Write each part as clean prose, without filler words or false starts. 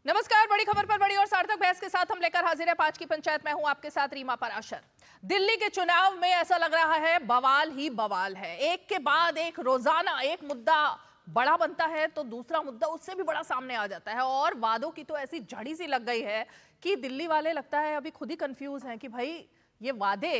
नमस्कार, बड़ी खबर पर बड़ी और सार्थक बहस के साथ हम लेकर हाजिर है 5 की पंचायत में हूं आपके साथ रीमा पराशर। दिल्ली के चुनाव में ऐसा लग रहा है बवाल ही बवाल है। एक के बाद एक रोजाना एक मुद्दा बड़ा बनता है तो दूसरा मुद्दा उससे भी बड़ा सामने आ जाता है और वादों की तो ऐसी झड़ी सी लग गई है कि दिल्ली वाले लगता है अभी खुद ही कंफ्यूज हैं कि भाई ये वादे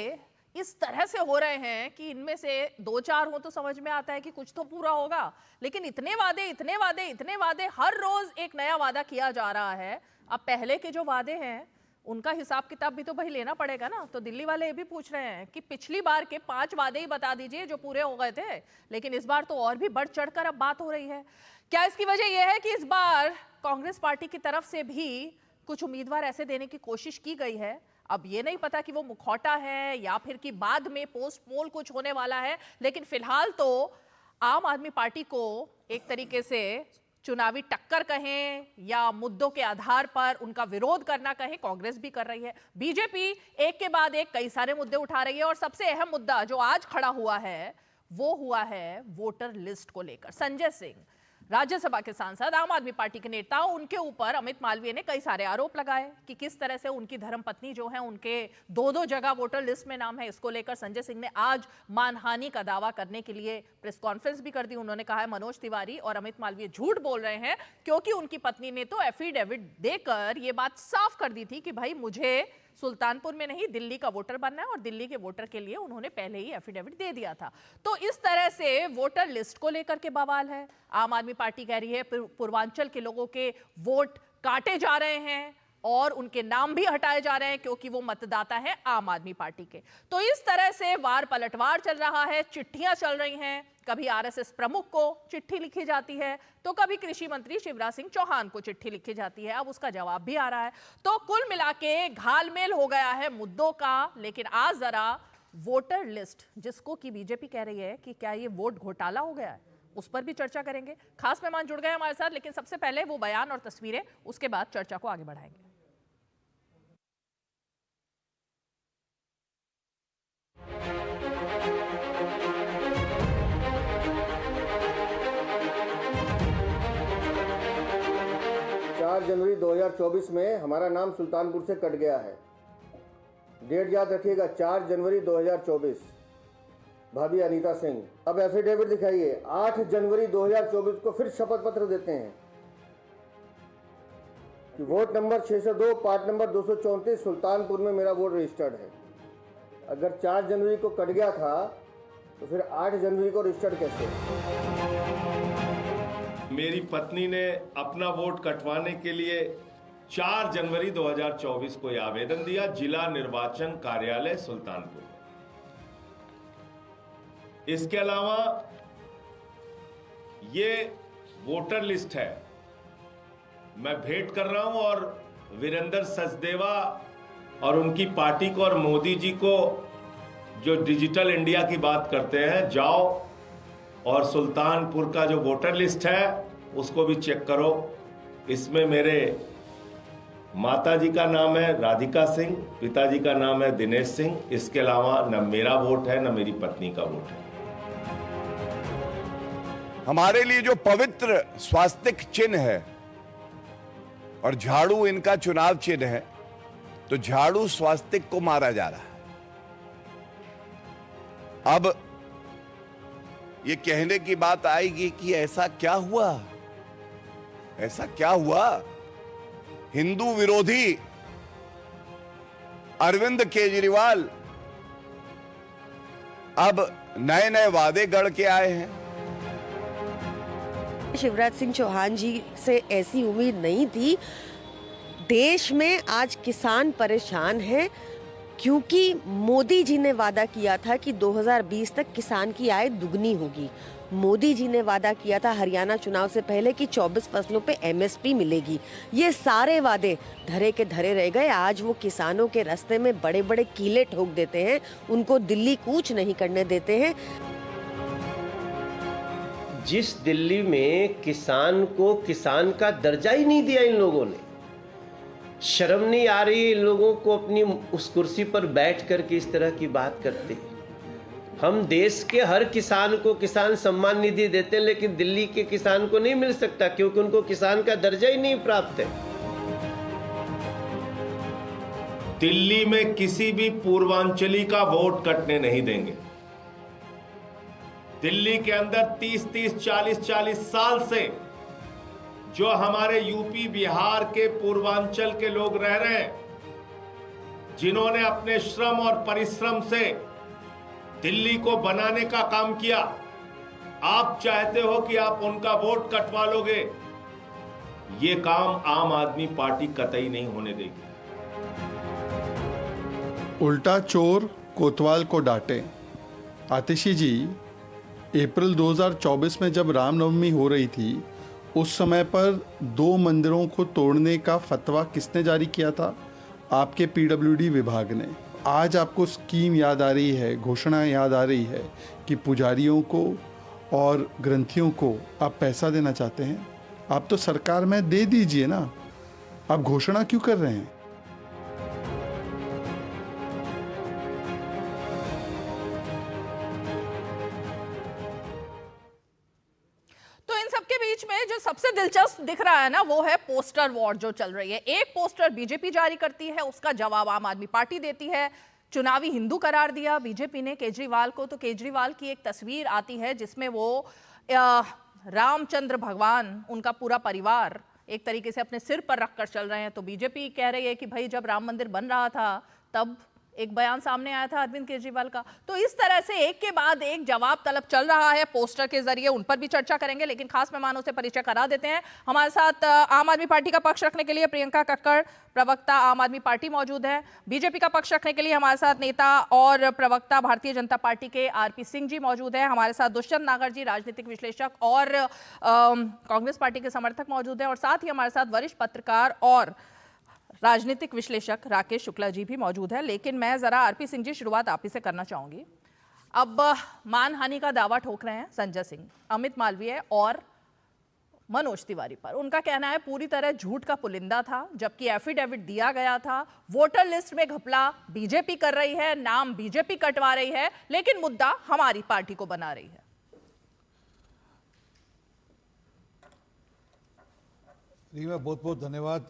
इस तरह से हो रहे हैं कि इनमें से 2-4 हो तो समझ में आता है कि कुछ तो पूरा होगा, लेकिन इतने वादे इतने वादे इतने वादे, हर रोज एक नया वादा किया जा रहा है। अब पहले के जो वादे हैं उनका हिसाब किताब भी तो भाई लेना पड़ेगा ना। तो दिल्ली वाले ये भी पूछ रहे हैं कि पिछली बार के 5 वादे ही बता दीजिए जो पूरे हो गए थे, लेकिन इस बार तो और भी बढ़ चढ़कर अब बात हो रही है। क्या इसकी वजह यह है कि इस बार कांग्रेस पार्टी की तरफ से भी कुछ उम्मीदवार ऐसे देने की कोशिश की गई है? अब ये नहीं पता कि वो मुखौटा है या फिर कि बाद में पोस्ट पोल कुछ होने वाला है, लेकिन फिलहाल तो आम आदमी पार्टी को एक तरीके से चुनावी टक्कर कहें या मुद्दों के आधार पर उनका विरोध करना कहें, कांग्रेस भी कर रही है। बीजेपी एक के बाद एक कई सारे मुद्दे उठा रही है और सबसे अहम मुद्दा जो आज खड़ा हुआ है वो हुआ है वोटर लिस्ट को लेकर। संजय सिंह राज्यसभा के सांसद, आम आदमी पार्टी के नेता, उनके ऊपर अमित मालवीय ने कई सारे आरोप लगाए कि किस तरह से उनकी धर्मपत्नी जो है उनके 2-2 जगह वोटर लिस्ट में नाम है। इसको लेकर संजय सिंह ने आज मानहानि का दावा करने के लिए प्रेस कॉन्फ्रेंस भी कर दी। उन्होंने कहा है मनोज तिवारी और अमित मालवीय झूठ बोल रहे हैं क्योंकि उनकी पत्नी ने तो एफिडेविट देकर यह बात साफ कर दी थी कि भाई मुझे सुल्तानपुर में नहीं दिल्ली का वोटर बनना है और दिल्ली के वोटर के लिए उन्होंने पहले ही एफिडेविट दे दिया था। तो इस तरह से वोटर लिस्ट को लेकर के बवाल है। आम आदमी पार्टी कह रही है पूर्वांचल के लोगों के वोट काटे जा रहे हैं और उनके नाम भी हटाए जा रहे हैं क्योंकि वो मतदाता है आम आदमी पार्टी के। तो इस तरह से वार पलटवार चल रहा है, चिट्ठियां चल रही हैं। कभी आरएसएस प्रमुख को चिट्ठी लिखी जाती है तो कभी कृषि मंत्री शिवराज सिंह चौहान को चिट्ठी लिखी जाती है। अब उसका जवाब भी आ रहा है। तो कुल मिला के घालमेल हो गया है मुद्दों का। लेकिन आज जरा वोटर लिस्ट, जिसको कि बीजेपी कह रही है कि क्या ये वोट घोटाला हो गया है, उस पर भी चर्चा करेंगे। खास मेहमान जुड़ गए हमारे साथ, लेकिन सबसे पहले वो बयान और तस्वीरें, उसके बाद चर्चा को आगे बढ़ाएंगे। 4 जनवरी 2024 में हमारा नाम सुल्तानपुर से कट गया है। डेट याद रखिएगा, 4 जनवरी 2024। भाभी अनीता सिंह, अब एफिडेविट दिखाइए। 8 जनवरी 2024 को फिर शपथ पत्र देते हैं कि vote number 602 part number 234 Sultanpur में मेरा वोट रजिस्टर्ड है। अगर 4 जनवरी को कट गया था तो फिर 8 जनवरी को रजिस्टर्ड कैसे? मेरी पत्नी ने अपना वोट कटवाने के लिए 4 जनवरी 2024 को यह आवेदन दिया जिला निर्वाचन कार्यालय सुल्तानपुर। इसके अलावा ये वोटर लिस्ट है, मैं भेंट कर रहा हूं और वीरेंद्र सचदेवा और उनकी पार्टी को और मोदी जी को जो डिजिटल इंडिया की बात करते हैं, जाओ और सुल्तानपुर का जो वोटर लिस्ट है उसको भी चेक करो। इसमें मेरे माता जी का नाम है राधिका सिंह, पिताजी का नाम है दिनेश सिंह। इसके अलावा न मेरा वोट है न मेरी पत्नी का वोट है। हमारे लिए जो पवित्र स्वास्तिक चिन्ह है और झाड़ू इनका चुनाव चिन्ह है, तो झाड़ू स्वास्तिक को मारा जा रहा है। अब ये कहने की बात आएगी कि ऐसा क्या हुआ, ऐसा क्या हुआ? हिंदू विरोधी अरविंद केजरीवाल अब नए नए वादे गढ़ के आए हैं। शिवराज सिंह चौहान जी से ऐसी उम्मीद नहीं थी। देश में आज किसान परेशान हैं क्योंकि मोदी जी ने वादा किया था कि 2020 तक किसान की आय दुगनी होगी। मोदी जी ने वादा किया था हरियाणा चुनाव से पहले कि 24 फसलों पे एमएसपी मिलेगी। ये सारे वादे धरे के धरे रह गए। आज वो किसानों के रास्ते में बड़े बड़े कीले ठोक देते हैं, उनको दिल्ली कूच नहीं करने देते हैं। जिस दिल्ली में किसान को किसान का दर्जा ही नहीं दिया इन लोगों ने, शर्म नहीं आ रही इन लोगों को अपनी उस कुर्सी पर बैठ कर के इस तरह की बात करते हैं। हम देश के हर किसान को किसान सम्मान निधि देते हैं, लेकिन दिल्ली के किसान को नहीं मिल सकता क्योंकि उनको किसान का दर्जा ही नहीं प्राप्त है। दिल्ली में किसी भी पूर्वांचली का वोट कटने नहीं देंगे। दिल्ली के अंदर 30-30, 40-40 साल से जो हमारे यूपी बिहार के पूर्वांचल के लोग रह रहे हैं, जिन्होंने अपने श्रम और परिश्रम से दिल्ली को बनाने का काम किया, आप चाहते हो कि आप उनका वोट कटवा लोगे, ये काम आम आदमी पार्टी कतई नहीं होने देगी। उल्टा चोर कोतवाल को डांटे। आतिशी जी, अप्रैल 2024 में जब रामनवमी हो रही थी, उस समय पर 2 मंदिरों को तोड़ने का फतवा किसने जारी किया था? आपके पीडब्ल्यूडी विभाग ने। आज आपको स्कीम याद आ रही है, घोषणा याद आ रही है कि पुजारियों को और ग्रंथियों को आप पैसा देना चाहते हैं। आप तो सरकार में दे दीजिए ना, आप घोषणा क्यों कर रहे हैं? तो इन सबके बीच में जो सबसे दिलचस्प दिख रहा है ना, वो है पोस्टर वॉर जो चल रही है। एक पोस्टर बीजेपी जारी करती है, उसका जवाब आम आदमी पार्टी देती है। चुनावी हिंदू करार दिया बीजेपी ने केजरीवाल को, तो केजरीवाल की एक तस्वीर आती है जिसमें वो रामचंद्र भगवान, उनका पूरा परिवार एक तरीके से अपने सिर पर रखकर चल रहे हैं। तो बीजेपी कह रही है कि भाई जब राम मंदिर बन रहा था तब एक बयान सामने आया था अरविंद केजरीवाल का। तो इस तरह से एक के बाद एक जवाब तलब चल रहा है पोस्टर के जरिए। उन पर भी चर्चा करेंगे, लेकिन खास मेहमानों से परिचय करा देते हैं। हमारे साथ आम आदमी पार्टी का पक्ष रखने के लिए प्रियंका कक्कड़, प्रवक्ता आम आदमी पार्टी मौजूद है। बीजेपी का पक्ष रखने के लिए हमारे साथ नेता और प्रवक्ता भारतीय जनता पार्टी के आरपी सिंह जी मौजूद है। हमारे साथ दुष्यंत नागर जी, राजनीतिक विश्लेषक और कांग्रेस पार्टी के समर्थक मौजूद है। और साथ ही हमारे साथ वरिष्ठ पत्रकार और राजनीतिक विश्लेषक राकेश शुक्ला जी भी मौजूद है। लेकिन मैं जरा आरपी सिंह जी, शुरुआत आप ही से करना चाहूंगी। अब मानहानि का दावा ठोक रहे हैं संजय सिंह, अमित मालवीय और मनोज तिवारी पर। उनका कहना है पूरी तरह झूठ का पुलिंदा था, जबकि एफिडेविट दिया गया था। वोटर लिस्ट में घपला बीजेपी कर रही है, नाम बीजेपी कटवा रही है, लेकिन मुद्दा हमारी पार्टी को बना रही है। रीमा, बहुत बहुत धन्यवाद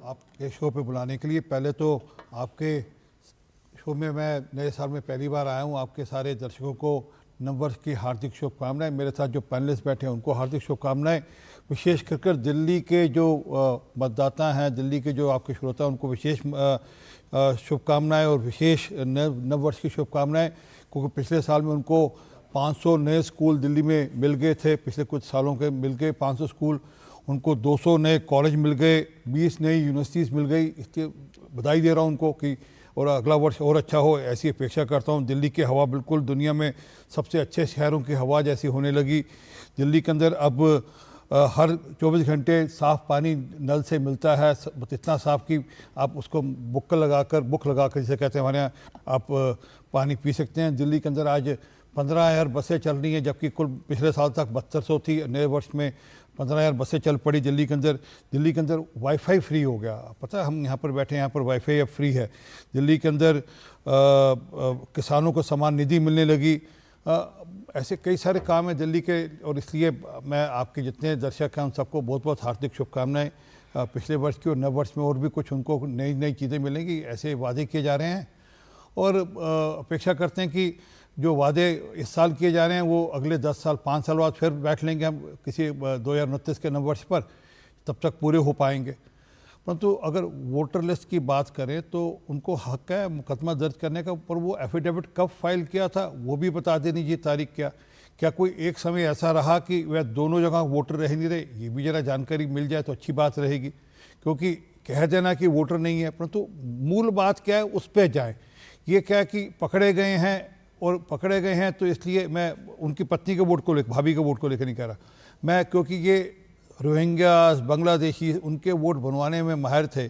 आपके शो पे बुलाने के लिए। पहले तो आपके शो में मैं नए साल में पहली बार आया हूँ। आपके सारे दर्शकों को नववर्ष की हार्दिक शुभकामनाएं। मेरे साथ जो पैनलिस्ट बैठे हैं उनको हार्दिक शुभकामनाएं। विशेष कर दिल्ली के जो मतदाता हैं, दिल्ली के जो आपके श्रोता हैं, उनको विशेष शुभकामनाएँ और विशेष नववर्ष की शुभकामनाएँ, क्योंकि पिछले साल में उनको 500 नए स्कूल दिल्ली में मिल गए थे। पिछले कुछ सालों के मिल गए 500 स्कूल, उनको 200 नए कॉलेज मिल गए, 20 नई यूनिवर्सिटीज़ मिल गई। इसके बधाई दे रहा हूँ उनको कि और अगला वर्ष और अच्छा हो, ऐसी अपेक्षा करता हूँ। दिल्ली की हवा बिल्कुल दुनिया में सबसे अच्छे शहरों की हवा जैसी होने लगी। दिल्ली के अंदर अब हर 24 घंटे साफ़ पानी नल से मिलता है, इतना साफ़ कि आप उसको बुक लगाकर जिसे कहते हैं हमारे यहाँ, आप पानी पी सकते हैं। दिल्ली के अंदर आज 15,000 बसें चल रही हैं, जबकि कुल पिछले साल तक 7200 थी। नए वर्ष में 15,000 बसें चल पड़ी दिल्ली के अंदर। दिल्ली के अंदर वाईफाई फ्री हो गया। पता है, हम यहाँ पर बैठे हैं, यहाँ पर वाईफाई अब फ्री है। दिल्ली के अंदर किसानों को समान निधि मिलने लगी। ऐसे कई सारे काम हैं दिल्ली के, और इसलिए मैं आपके जितने दर्शक हैं उन सबको बहुत बहुत हार्दिक शुभकामनाएँ। पिछले वर्ष की और नव वर्ष में और भी कुछ उनको नई नई चीज़ें मिलेंगी, ऐसे वादे किए जा रहे हैं। और अपेक्षा करते हैं कि जो वादे इस साल किए जा रहे हैं वो अगले 10 साल 5 साल बाद फिर बैठ लेंगे हम किसी 2029 के नववर्ष पर, तब तक पूरे हो पाएंगे। परंतु अगर वोटर लिस्ट की बात करें तो उनको हक है मुकदमा दर्ज करने का, पर वो एफिडेविट कब फाइल किया था वो भी बता देनी चाहिए तारीख। क्या कोई एक समय ऐसा रहा कि वह दोनों जगह वोटर रह नहीं रहे? ये भी ज़रा जानकारी मिल जाए तो अच्छी बात रहेगी, क्योंकि कह देना कि वोटर नहीं है, परंतु मूल बात क्या है उस पर जाए। ये क्या है कि पकड़े गए हैं तो इसलिए मैं उनकी पत्नी के वोट को लेकर, भाभी के वोट को लेकर नहीं कह रहा मैं, क्योंकि ये रोहिंग्यास, बांग्लादेशी, उनके वोट बनवाने में माहिर थे।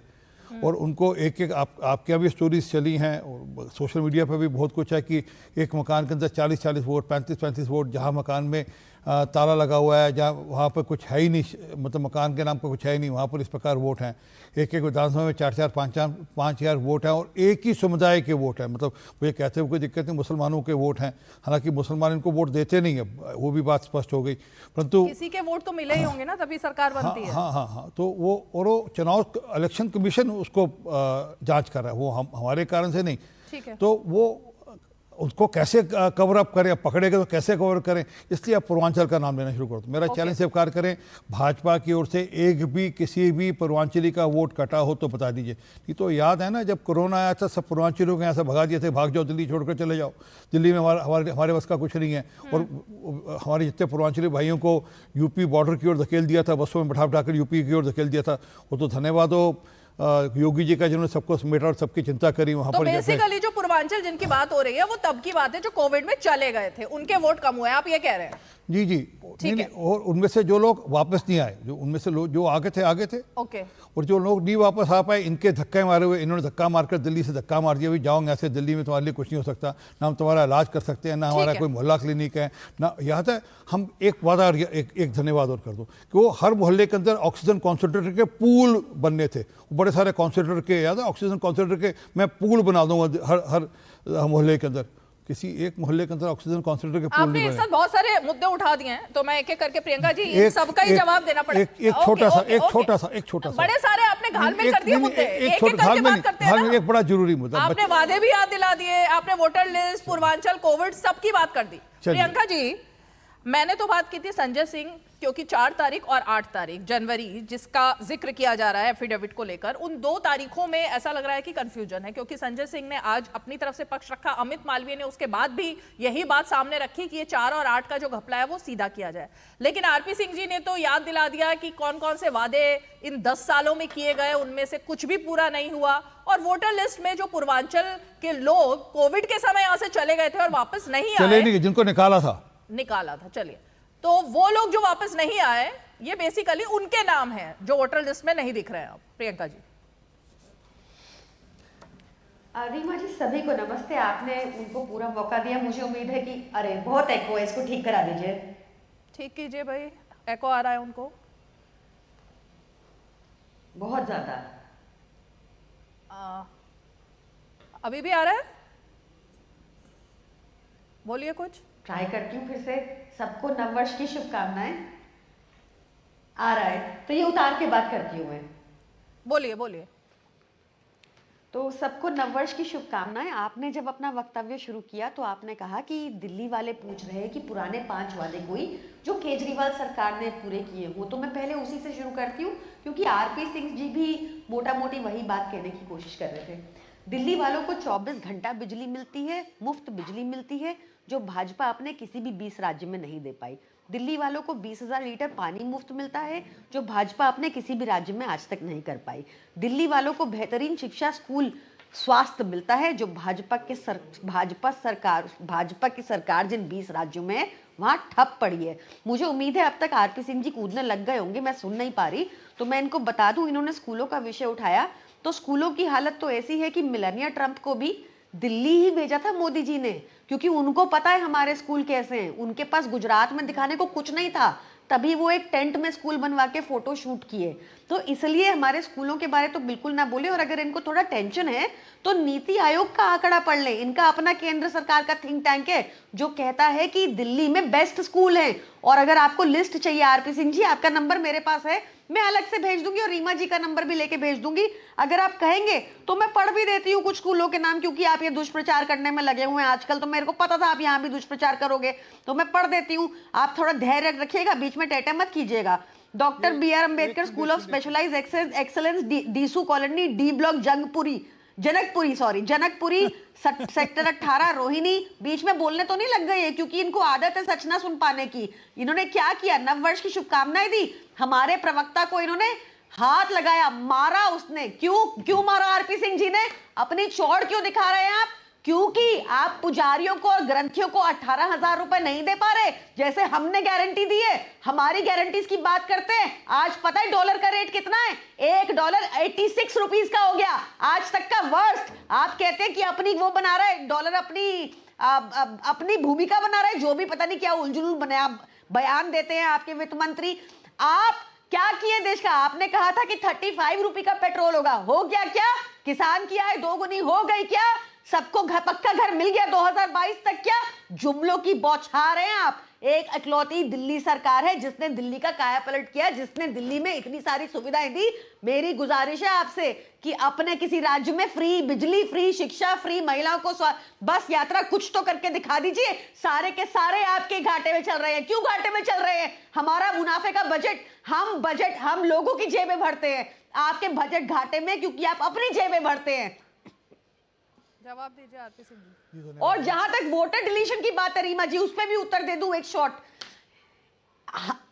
और उनको एक एक आपके यहाँ भी स्टोरीज चली हैं और सोशल मीडिया पर भी बहुत कुछ है कि एक मकान के अंदर 40-40 वोट, 35-35 वोट, जहाँ मकान में ताला लगा हुआ है, जहाँ वहाँ पर कुछ है ही नहीं, मतलब मकान के नाम पर कुछ है ही नहीं, वहाँ पर इस प्रकार वोट हैं। एक एक विधानसभा में 4-4, 5,000 वोट हैं और एक ही समुदाय के वोट हैं। मतलब वो ये कहते हुए कोई दिक्कत नहीं, मुसलमानों के वोट हैं, हालांकि मुसलमान इनको वोट देते नहीं है, वो भी बात स्पष्ट हो गई। परंतु किसी के वोट तो मिले ही होंगे ना, तभी सरकार बनती है। हाँ, तो वो और वो चुनाव इलेक्शन कमीशन उसको जांच कर रहा है, वो हमारे कारण से नहीं। ठीक है। तो वो उसको कैसे कवर अप करें, पकड़ेगा तो कैसे कवर करें, इसलिए आप पूर्वांचल का नाम लेना शुरू कर दो। मेरा चैलेंज स्वीकार करें, भाजपा की ओर से एक भी किसी भी पूर्वांचली का वोट कटा हो तो बता दीजिए। नहीं तो याद है ना, जब कोरोना आया था सब पूर्वांचलियों को यहाँ से भगा दिए थे, भाग जाओ दिल्ली छोड़कर चले जाओ, दिल्ली में हमारे बस का कुछ नहीं है। और हमारे जितने पूर्वांचली भाइयों को यूपी बॉर्डर की ओर धकेल दिया था, बसों में बैठा कर यूपी की ओर धकेल दिया था, वो तो धन्यवाद हो योगी जी का, जिन्होंने सबको समेटा और सबकी चिंता करी वहां तो पर। बेसिकली जो पूर्वांचल जिनकी बात हो रही है वो तब की बात है जो कोविड में चले गए थे, उनके वोट कम हुए, आप ये कह रहे हैं? जी नहीं, और उनमें से जो लोग वापस नहीं आए, जो उनमें से लोग जो आगे थे ओके, और जो लोग नहीं वापस आ पाए, इनके धक्के मारे हुए, इन्होंने धक्का मारकर दिल्ली से धक्का मार दिया, जाओगे ऐसे दिल्ली में तुम्हारे लिए कुछ नहीं हो सकता, ना हम तुम्हारा इलाज कर सकते हैं, ना हमारा कोई मोहल्ला क्लिनिक है ना। याद है, हम एक वादा एक धन्यवाद और कर दो कि वो हर मोहल्ले के अंदर ऑक्सीजन कॉन्सेंट्रेटर के पूल बनने थे, बड़े सारे कॉन्सेंट्रेटर के, याद है, ऑक्सीजन कॉन्सेंट्रेटर के मैं पूल बना दूंगा हर मोहल्ले के अंदर। किसी एक मोहल्ले के अंदर ऑक्सीजन कॉन्सेंट्रेटर के पूल आपने नहीं एक बने। साथ बहुत सारे मुद्दे उठा दिए हैं, तो मैं एक एक करके प्रियंका जी इन सबका ही जवाब देना पड़ेगा। एक छोटा सा बड़े सारे आपने घालमेल कर दिए मुद्दे, एक एक करके बात करते हैं ना। एक बड़ा जरूरी मुद्दा, आपने वादे भी याद दिला दिए, आपने वोटर लिस्ट, पूर्वांचल, कोविड, सबकी बात कर दी। प्रियंका जी, मैंने तो बात की थी संजय सिंह, क्योंकि 4 तारीख और 8 तारीख जनवरी जिसका जिक्र किया जा रहा है एफिडेविट को लेकर, उन 2 तारीखों में ऐसा लग रहा है कि कंफ्यूजन है, क्योंकि संजय सिंह ने आज अपनी तरफ से पक्ष रखा, अमित मालवीय ने उसके बाद भी यही बात सामने रखी कि ये 4 और 8 का जो घपला है वो सीधा किया जाए। लेकिन आरपी सिंह जी ने तो याद दिला दिया कि कौन कौन से वादे इन 10 सालों में किए गए, उनमें से कुछ भी पूरा नहीं हुआ। और वोटर लिस्ट में जो पूर्वांचल के लोग कोविड के समय यहां से चले गए थे और वापस नहीं आए, जिनको निकाला था, चलिए, तो वो लोग जो वापस नहीं आए, ये बेसिकली उनके नाम हैं जो वोटर लिस्ट में नहीं दिख रहे हैं। अब प्रियंका जी। रीमा जी, सभी को नमस्ते। आपने उनको पूरा मौका दिया, मुझे उम्मीद है कि अरे बहुत एको है, इसको ठीक करा दीजिए। ठीक कीजिए भाई, एको आ रहा है उनको बहुत ज्यादा। अभी भी आ रहा है? बोलिए कुछ। ट्राई करती हूँ फिर से। सबको नववर्ष की शुभकामनाएं। आ रहा है तो ये उतार के बात करती हूँ मैं। बोलिए। तो सबको नववर्ष की शुभकामनाएं। आपने जब अपना वक्तव्य शुरू किया तो आपने कहा कि दिल्ली वाले पूछ रहे हैं कि पुराने 5 वादे कोई जो केजरीवाल सरकार ने पूरे किए हो, तो मैं पहले उसी से शुरू करती हूँ, क्योंकि आरपी सिंह जी भी मोटा मोटी वही बात कहने की कोशिश कर रहे थे। दिल्ली वालों को 24 घंटा बिजली मिलती है, मुफ्त बिजली मिलती है, जो भाजपा अपने किसी भी 20 राज्य में नहीं दे पाई। दिल्ली वालों को 20,000 लीटर पानी मुफ्त मिलता है, जो भाजपा अपने किसी भी राज्य में आज तक नहीं कर पाई। दिल्ली वालों को बेहतरीन शिक्षा, स्कूल, स्वास्थ्य मिलता है, जो भाजपा की सरकार जिन 20 राज्यों में है वहां ठप पड़ी है। मुझे उम्मीद है अब तक आरपी सिंह जी कूदने लग गए होंगे, मैं सुन नहीं पा रही, तो मैं इनको बता दूं। इन्होंने स्कूलों का विषय उठाया, तो स्कूलों की हालत तो ऐसी है कि मिलानिया ट्रंप को भी दिल्ली ही भेजा था मोदी जी ने, क्योंकि उनको पता है हमारे स्कूल कैसे हैं। उनके पास गुजरात में दिखाने को कुछ नहीं था, तभी वो एक टेंट में स्कूल बनवा के फोटो शूट किए। तो इसलिए हमारे स्कूलों के बारे तो बिल्कुल ना बोले। और अगर इनको थोड़ा टेंशन है तो नीति आयोग का आंकड़ा पढ़ लें। इनका अपना केंद्र सरकार का थिंक टैंक है जो कहता है कि दिल्ली में बेस्ट स्कूल हैं। और अगर आपको लिस्ट चाहिए आरपी सिंह जी, आपका नंबर मेरे पास है, मैं अलग से भेज दूंगी और रीमा जी का नंबर भी लेके भेज दूंगी। अगर आप कहेंगे तो मैं पढ़ भी देती हूँ कुछ स्कूलों के नाम, क्योंकि आप ये दुष्प्रचार करने में लगे हुए हैं आजकल, तो मेरे को पता था आप यहाँ भी दुष्प्रचार करोगे, तो मैं पढ़ देती हूँ। आप थोड़ा धैर्य रखिएगा, बीच में टेटे मत कीजिएगा। Doctor BR Ambedkar school of specialise excellence, डीसू colony, D block, Janakpuri sector 18 Rohini. बीच में बोलने तो नहीं लग गए हैं, क्योंकि इनको आदत है सच ना सुन पाने की। इन्होंने क्या किया, नववर्ष की शुभकामनाएं दी, हमारे प्रवक्ता को इन्होंने हाथ लगाया, मारा। उसने क्यों मारा आरपी सिंह जी ने? अपनी चौड़ क्यों दिखा रहे हैं आप? क्योंकि आप पुजारियों को और ग्रंथियों को 18,000 रुपए नहीं दे पा रहे, जैसे हमने गारंटी दी है। हमारी गारंटीज की बात करते हैं। आज पता है डॉलर का रेट कितना है? $1 86 रुपीज का हो गया, आज तक का वर्स्ट। आप कहते हैं कि अपनी वो बना रहे डॉलर, अपनी भूमिका बना रहे, जो भी पता नहीं क्या उलझुल बयान देते हैं आपके वित्त मंत्री। आप क्या किए देश का? आपने कहा था कि 35 रुपए का पेट्रोल होगा, हो गया क्या? किसान की आय दोगुनी हो गई क्या? सबको पक्का घर मिल गया 2022 तक क्या? जुमलों की बौछार हैं आप। एक इकलौती दिल्ली सरकार है जिसने दिल्ली का कायापलट किया, जिसने दिल्ली में इतनी सारी सुविधाएं दी। मेरी गुजारिश है आपसे कि अपने किसी राज्य में फ्री बिजली, फ्री शिक्षा, फ्री महिलाओं को बस यात्रा कुछ तो करके दिखा दीजिए। सारे के सारे आपके घाटे में चल रहे हैं। क्यों घाटे में चल रहे हैं? हमारा मुनाफे का बजट हम लोगों की जेबें भरते हैं। आपके बजट घाटे में क्योंकि आप अपनी जेबें भरते हैं। जवाब दीजिए आरपी सिंह जी। और जहां तक वोटर डिलीशन की बात है रीमा जी, उस पर भी उत्तर दे दूं एक शॉट।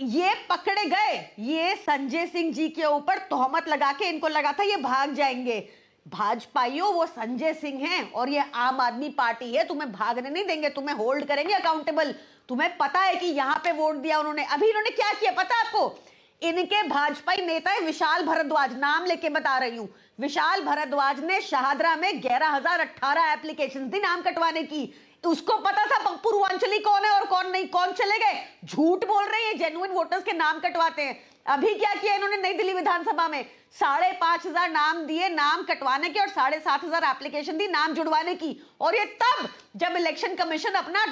ये पकड़े गए, ये संजय सिंह जी के ऊपर तोहमत लगा के इनको लगा था ये भाग जाएंगे। भाजपाइयों, वो संजय सिंह हैं और ये आम आदमी पार्टी है, तुम्हें भागने नहीं देंगे, तुम्हें होल्ड करेंगे अकाउंटेबल। तुम्हें पता है कि यहां पे वोट दिया उन्होंने, अभी इन्होंने क्या किया पता है आपको? इनके भाजपाई नेता है विशाल भारद्वाज, नाम लेके बता रही हूं। विशाल भारद्वाज ने शाहदरा में 11,018 एप्लीकेशन दी नाम कटवाने की। उसको पता था पूर्वांचली कौन है और कौन नहीं। कौन चले गए? झूठ बोल रहे हैं, जेन्युइन वोटर्स के नाम कटवाते हैं। अभी क्या किया इन्होंने नई दिल्ली विधानसभा में? 5,500 नाम दिए नाम कटवाने के और 7,500 एप्लीकेशन दी नाम जुड़वाने की। और ये तब जब इलेक्शन कमीशन अपना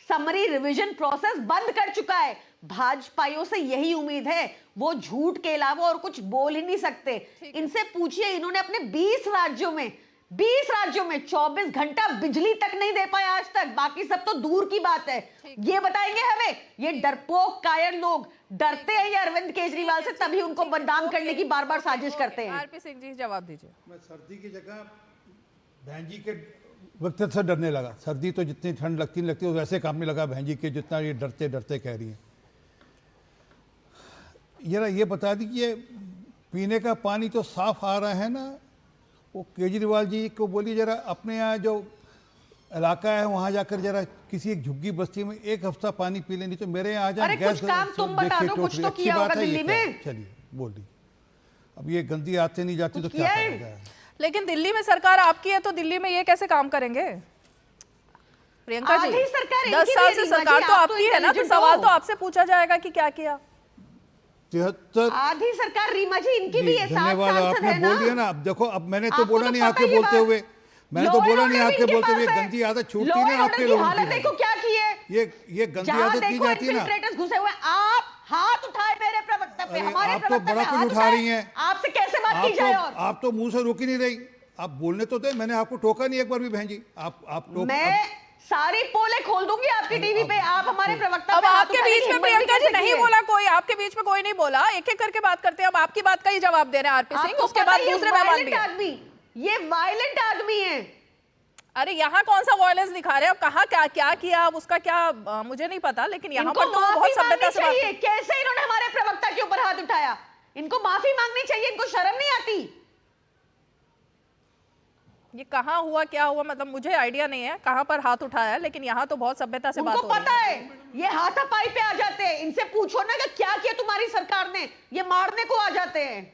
समरी रिवीजन प्रोसेस बंद कर चुका है। भाजपाइयों से यही उम्मीद है, वो झूठ के अलावा और कुछ बोल ही नहीं सकते। इनसे पूछिए, इन्होंने अपने 20 राज्यों में 24 घंटा बिजली तक नहीं दे पाया आज तक, बाकी सब तो दूर की बात है। ये बताएंगे हमें? ये डरपोक कायर लोग डरते हैं ये अरविंद केजरीवाल से, तभी उनको बदनाम करने की बार बार साजिश करते हैं। आरपी सिंह जी जवाब दीजिए। मैं सर्दी की जगह बहन जी के वक्त से डरने लगा। सर्दी तो जितनी ठंड लगती नहीं लगती, वैसे काम नहीं लगा बहन जी के जितना ये डरते डरते कह रही हैं। ये बता दीजिए, पीने का पानी तो साफ आ रहा है ना? वो केजरीवाल जी को बोलिए जरा अपने यहाँ जो इलाका है वहाँ जाकर जरा किसी एक झुग्गी बस्ती में एक हफ्ता पानी पी लेनी। तो मेरे यहाँ आ जाए कुछ काम तुम बता दो, कुछ तो किया होगा दिल्ली में। चलिए बोल दी, अब ये गंदी आते नहीं जाती तो क्या करेगा? लेकिन दिल्ली में सरकार आपकी है तो दिल्ली में ये कैसे काम करेंगे? प्रियंका जी, 10 साल से सरकार तो आपकी है ना, तो सवाल तो आपसे पूछा जाएगा कि क्या किया। 73 आधी सरकार रीमा जी इनकी भी है। धन्यवाद, आपने बोल दिया ना। अब देखो, अब मैंने तो बोला नहीं आपके बोलते हुए, मैंने तो बोला नहीं आपके बोलते हुए। गंदी आदत छूटती ना आपके लोगों की। देखो क्या किए, ये गंदी आदत नहीं जाती ना। घुसे हुए आप हाथ उठाए मेरे प्रवक्ता पे, हमारे आप तो बड़ा कुछ उठा रही हैं। आपसे कैसे बात की जाए? और आप तो मुंह से रोक ही नहीं रही, आप बोलने तो थे। मैंने आपको टोका नहीं एक बार भी बहन जी। आप मैं सारी पोले खोल दूंगी आपकी टीवी पे। आप हमारे प्रवक्ता अब आपके बीच में प्रियंका जी नहीं बोला कोई, आपके बीच में कोई नहीं बोला, एक एक करके बात करते हैं। अब आपकी बात का ही जवाब दे रहे हैं आरपी सिंह, उसके बाद दूसरे मेहमान भी। ये वायलेंट आदमी है। अरे यहाँ कौन सा वायलेंस दिखा रहे हैं? अब कहा क्या किया, अब उसका क्या मुझे नहीं पता, लेकिन यहाँ पर तो बहुत सभ्यता से बात। कैसे इन्होंने हमारे प्रवक्ता के ऊपर हाथ उठाया? इनको माफी मांगनी चाहिए, इनको शर्म नहीं आती। ये कहाँ हुआ, क्या हुआ, मतलब मुझे आइडिया नहीं है कहाँ पर हाथ उठाया है, लेकिन यहाँ तो बहुत सभ्यता से बात हो रही है। पता है ये हाथापाई पे आ जाते हैं। इनसे पूछो ना कि क्या किया तुम्हारी सरकार ने, ये मारने को आ जाते हैं।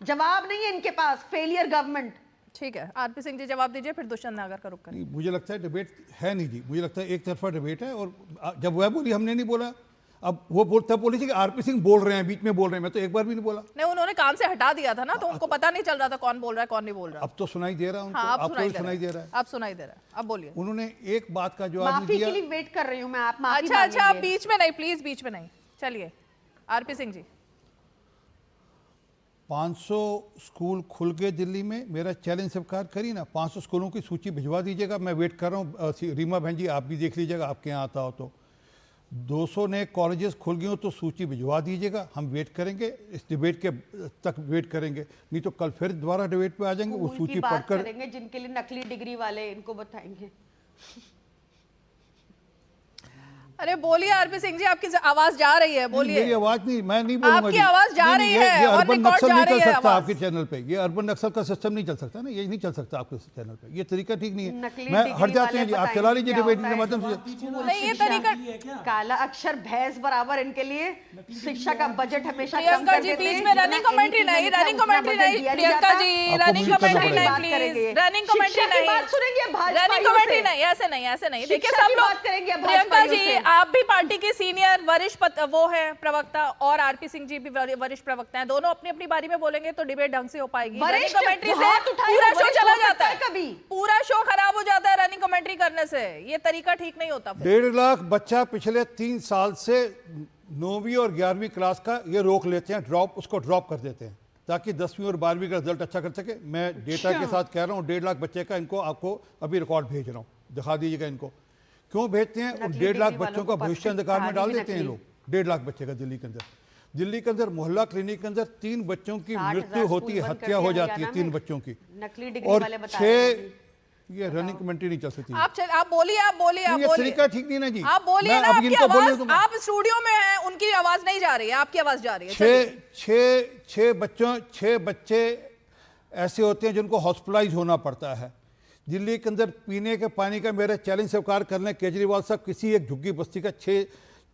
जवाब नहीं है इनके पास, फेलियर गवर्नमेंट। ठीक है, आरपी सिंह जी जवाब दीजिए, फिर दुष्यंत नागर का रुख करें। मुझे लगता है डिबेट है नहीं जी, मुझे लगता है एक तरफा डिबेट है। और जब वह बोली हमने नहीं बोला, अब वो तब बोली थी कि आरपी सिंह बोल रहे हैं, बीच में बोल रहे हैं। मैं तो एक बार भी नहीं बोला। नहीं, उन्होंने कान से हटा दिया था ना, तो उनको पता नहीं चल रहा था कौन बोल रहा है कौन नहीं बोल रहा। अब तो सुनाई दे रहा है उनको। हाँ, अब तो सुनाई दे रहा है। अब सुनाई दे रहा है, अब बोलिए। उन्होंने एक बात का जवाब नहीं दिया। माफी के लिए वेट कर रही हूं मैं, आप माफी अच्छा, आप बीच में नहीं, प्लीज बीच में नहीं। चलिए आरपी सिंह जी। 500 स्कूल खुल गए दिल्ली में, मेरा चैलेंज स्वीकार करिए ना। 500 स्कूलों की सूची भिजवा दीजिएगा, मैं वेट कर रहा हूँ। रीमा बहन जी आप भी देख लीजिएगा, आपके यहाँ आता हो तो। 200 नए कॉलेजेस खुल गए हो तो सूची भिजवा दीजिएगा, हम वेट करेंगे। इस डिबेट के तक वेट करेंगे, नहीं तो कल फिर दोबारा डिबेट पे आ जाएंगे। वो सूची पढ़कर करेंगे। जिनके लिए नकली डिग्री वाले, इनको बताएंगे। अरे बोलिए आरपी सिंह जी, आपकी आवाज जा रही है, बोलिए। मेरी आवाज नहीं, मैं नहीं बोलूंगा। आपकी आवाज जा रही है, ये और अर्बन रिकॉर्ड नक्सल जा नहीं रही चल है सकता आवाज। आपके चैनल पे। ये अर्बन नक्सल का सिस्टम नहीं चल सकता ना, ये नहीं चल सकता आपके चैनल पे। ये तरीका ठीक नहीं है। मैं हट जाते हैं जी, आप चला लीजिए डिबेट के माध्यम से। नहीं, ये तरीका काला अक्षर भैंस बराबर इनके लिए। शिक्षा का बजट हमेशा कम प्रियंका कर जी देते हैं। बीच में रनिंग कमेंट्री नहीं, रनिंग कमेंट्री नहीं प्रियंका जी, रनिंग कमेंट्री नहीं प्लीज, रनिंग कमेंट्री नहीं, बात सुनेंगे। रनिंग कमेंट्री नहीं, ऐसे नहीं, ऐसे नहीं। देखिए सब लोग, प्रियंका जी आप भी पार्टी के सीनियर वरिष्ठ वो है प्रवक्ता और आरपी सिंह जी भी वरिष्ठ प्रवक्ता हैं, दोनों अपनी अपनी बारी में बोलेंगे तो डिबेट ढंग से हो पाएगी। रनिंग कमेंट्री से पूरा शो चला जाता है, कभी पूरा शो खराब हो जाता है रनिंग कमेंट्री करने से, ये तरीका ठीक नहीं होता। 1.5 लाख बच्चा पिछले 3 साल से 9वीं और 11वीं क्लास का ये रोक लेते हैं, उसको ड्रॉप कर देते हैं ताकि 10वीं और 12वीं का रिजल्ट अच्छा कर सके। मैं डेटा के साथ कह रहा हूँ, 1.5 लाख बच्चे का इनको आपको अभी रिकॉर्ड भेज रहा हूँ, दिखा दीजिएगा इनको। क्यों भेजते हैं? और 1.5 लाख बच्चों का भविष्य अंधकार में डाल देते हैं लोग। 1.5 लाख बच्चे का दिल्ली के अंदर मोहल्ला क्लिनिक के अंदर 3 बच्चों की मृत्यु होती है, हत्या हो जाती है 3 बच्चों की, और 6 ये रनिंग कमेंट्री नहीं चल सकती। आप बोलिए तरीका ठीक नहीं ना जी, आप बोलिए ना, आपकी आवाज, आप स्टूडियो में हैं, उनकी आवाज नहीं जा रही है, आपकी आवाज जा रही है। 6 बच्चे ऐसे होते हैं जिनको हॉस्पिटलाइज होना पड़ता है। दिल्ली के अंदर पीने के पानी का मेरा चैलेंज स्वीकार कर लें, केजरीवाल साहब किसी एक झुग्गी बस्ती का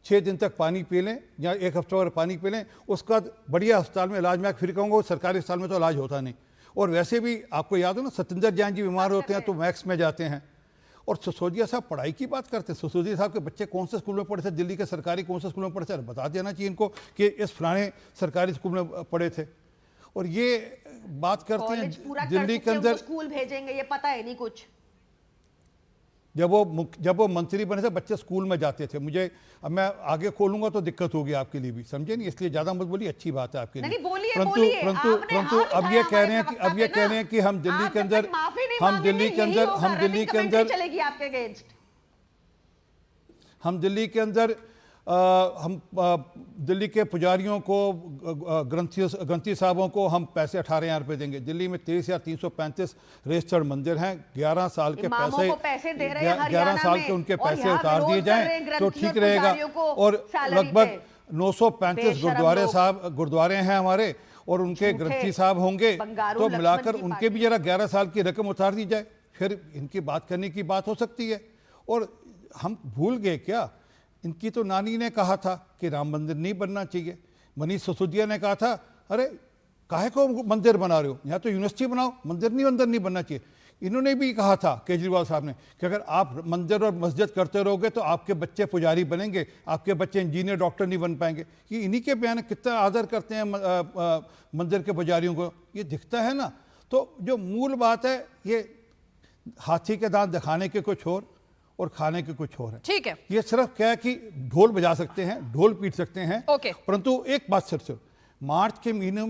6 दिन तक पानी पी लें या 1 हफ्ते और पानी पी लें, उसका बढ़िया अस्पताल में इलाज, मैं फिर कहूँगा सरकारी अस्पताल में तो इलाज होता नहीं। और वैसे भी आपको याद हो ना, सत्येंद्र जैन जी बीमार होते हैं तो मैक्स में जाते हैं। और सिसोदिया साहब पढ़ाई की बात करते हैं, सिसोदिया साहब के बच्चे कौन से स्कूल में पढ़े थे, दिल्ली के सरकारी कौन से स्कूल में पढ़े थे, बता देना चाहिए इनको कि इस फलाने सरकारी स्कूल में पढ़े थे। और ये बात करते हैं दिल्ली के अंदर स्कूल भेजेंगे, ये पता है नहीं कुछ। जब वो मंत्री बने थे बच्चे स्कूल में जाते थे। मुझे अब मैं आगे खोलूंगा तो दिक्कत होगी आपके लिए भी, समझे नहीं, इसलिए ज्यादा मत बोलिए, अच्छी बात है आपके लिए। परंतु अब ये कह रहे हैं कि हम दिल्ली के अंदर दिल्ली के पुजारियों को, ग्रंथी साहबों को हम पैसे 18,000 रुपए देंगे। दिल्ली में 23,335 रजिस्टर्ड मंदिर हैं, 11 साल के पैसे दे रहे हैं 11 साल के उनके पैसे उतार दिए जाएं तो ठीक रहेगा। और लगभग 935 गुरुद्वारे हैं हमारे, और उनके ग्रंथी साहब होंगे, तो मिलाकर उनके भी जरा 11 साल की रकम उतार दी जाए, फिर इनकी बात करने की बात हो सकती है। और हम भूल गए क्या, इनकी तो नानी ने कहा था कि राम मंदिर नहीं बनना चाहिए, मनीष सिसोदिया ने कहा था अरे काहे को मंदिर बना रहे हो, यहाँ तो यूनिवर्सिटी बनाओ, मंदिर नहीं बनना चाहिए। इन्होंने भी कहा था केजरीवाल साहब ने कि अगर आप मंदिर और मस्जिद करते रहोगे तो आपके बच्चे पुजारी बनेंगे, आपके बच्चे इंजीनियर डॉक्टर नहीं बन पाएंगे। ये इन्हीं के बयान, कितना आदर करते हैं मंदिर के पुजारियों को, ये दिखता है ना। तो जो मूल बात है, ये हाथी के दांत दिखाने के कुछ और और खाने के कुछ और है। ठीक है, ये सिर्फ क्या है कि ढोल बजा सकते हैं, ढोल पीट सकते हैं, परंतु एक बात सिर्फ मार्च के महीने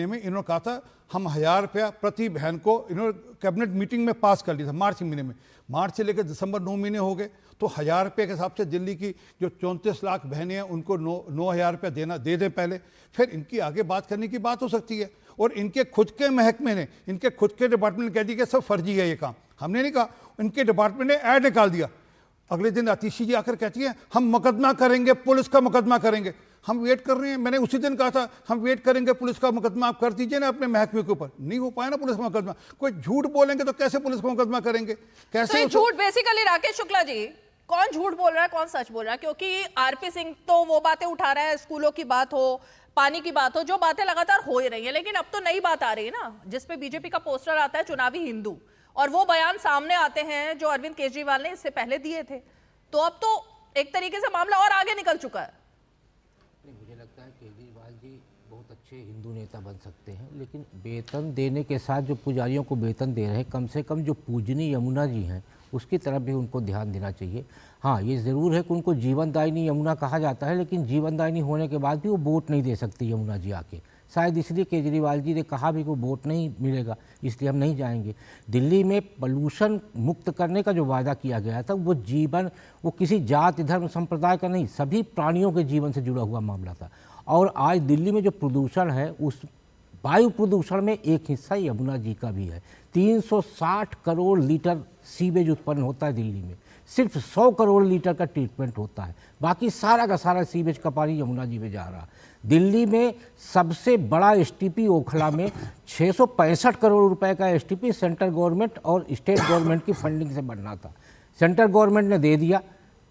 में इन्होंने कहा था हम 1,000 रुपया प्रति बहन को, इन्होंने कैबिनेट मीटिंग में पास कर लिया था मार्च के महीने में। मार्च से लेकर दिसंबर 9 महीने हो गए, तो 1,000 रुपये के हिसाब से दिल्ली की जो 34 लाख बहनें हैं उनको 9,000 रुपया दे दें पहले, फिर इनकी आगे बात करने की बात हो सकती है। और इनके खुद के महकमे ने, इनके खुद के डिपार्टमेंट ने कह दिया कि सब फर्जी है ये काम, हमने नहीं कहा, इनके डिपार्टमेंट ने ऐड निकाल दिया। अगले दिन आतिशी जी आकर कहती है हम मुकदमा करेंगे, पुलिस का मुकदमा करेंगे। हम वेट कर रहे हैं, मैंने उसी दिन कहा था हम वेट करेंगे, पुलिस का मुकदमा आप कर दीजिए ना अपने महकमे के ऊपर। नहीं हो पाया ना पुलिस का मुकदमा, कोई झूठ बोलेंगे तो कैसे पुलिस का मुकदमा करेंगे, कैसे? तो झूठ बेसिकली राकेश शुक्ला जी, कौन झूठ बोल रहा है कौन सच बोल रहा है? क्योंकि आरपी सिंह तो वो बातें उठा रहा है, स्कूलों की बात हो, पानी की बात हो, जो बातें लगातार हो ही रही है, लेकिन अब तो नई बात आ रही है ना, जिसपे बीजेपी का पोस्टर आता है चुनावी हिंदू, और वो बयान सामने आते हैं जो अरविंद केजरीवाल ने इससे पहले दिए थे। तो अब तो एक तरीके से मामला और आगे निकल चुका है। मुझे लगता है केजरीवाल जी बहुत अच्छे हिंदू नेता बन सकते हैं, लेकिन वेतन देने के साथ जो पुजारियों को वेतन दे रहे हैं, कम से कम जो पूजनी यमुना जी हैं उसकी तरफ भी उनको ध्यान देना चाहिए। हाँ, ये ज़रूर है कि उनको जीवनदायिनी यमुना कहा जाता है, लेकिन जीवनदायिनी होने के बाद भी वो वोट नहीं दे सकती यमुना जी आके। शायद इसलिए केजरीवाल जी ने कहा भी कि वोट नहीं मिलेगा, इसलिए हम नहीं जाएंगे। दिल्ली में पॉल्यूशन मुक्त करने का जो वादा किया गया था वो किसी जाति धर्म संप्रदाय का नहीं, सभी प्राणियों के जीवन से जुड़ा हुआ मामला था। और आज दिल्ली में जो प्रदूषण है, उस वायु प्रदूषण में एक हिस्सा यमुना जी का भी है। 360 करोड़ लीटर सीवेज उत्पन्न होता है दिल्ली में, सिर्फ 100 करोड़ लीटर का ट्रीटमेंट होता है, बाकी सारा का सारा सीवेज का पानी यमुना जी में जा रहा है। दिल्ली में सबसे बड़ा एसटीपी ओखला में 665 करोड़ रुपए का एसटीपी सेंट्रल गवर्नमेंट और स्टेट गवर्नमेंट की फंडिंग से बनना था। सेंट्रल गवर्नमेंट ने दे दिया,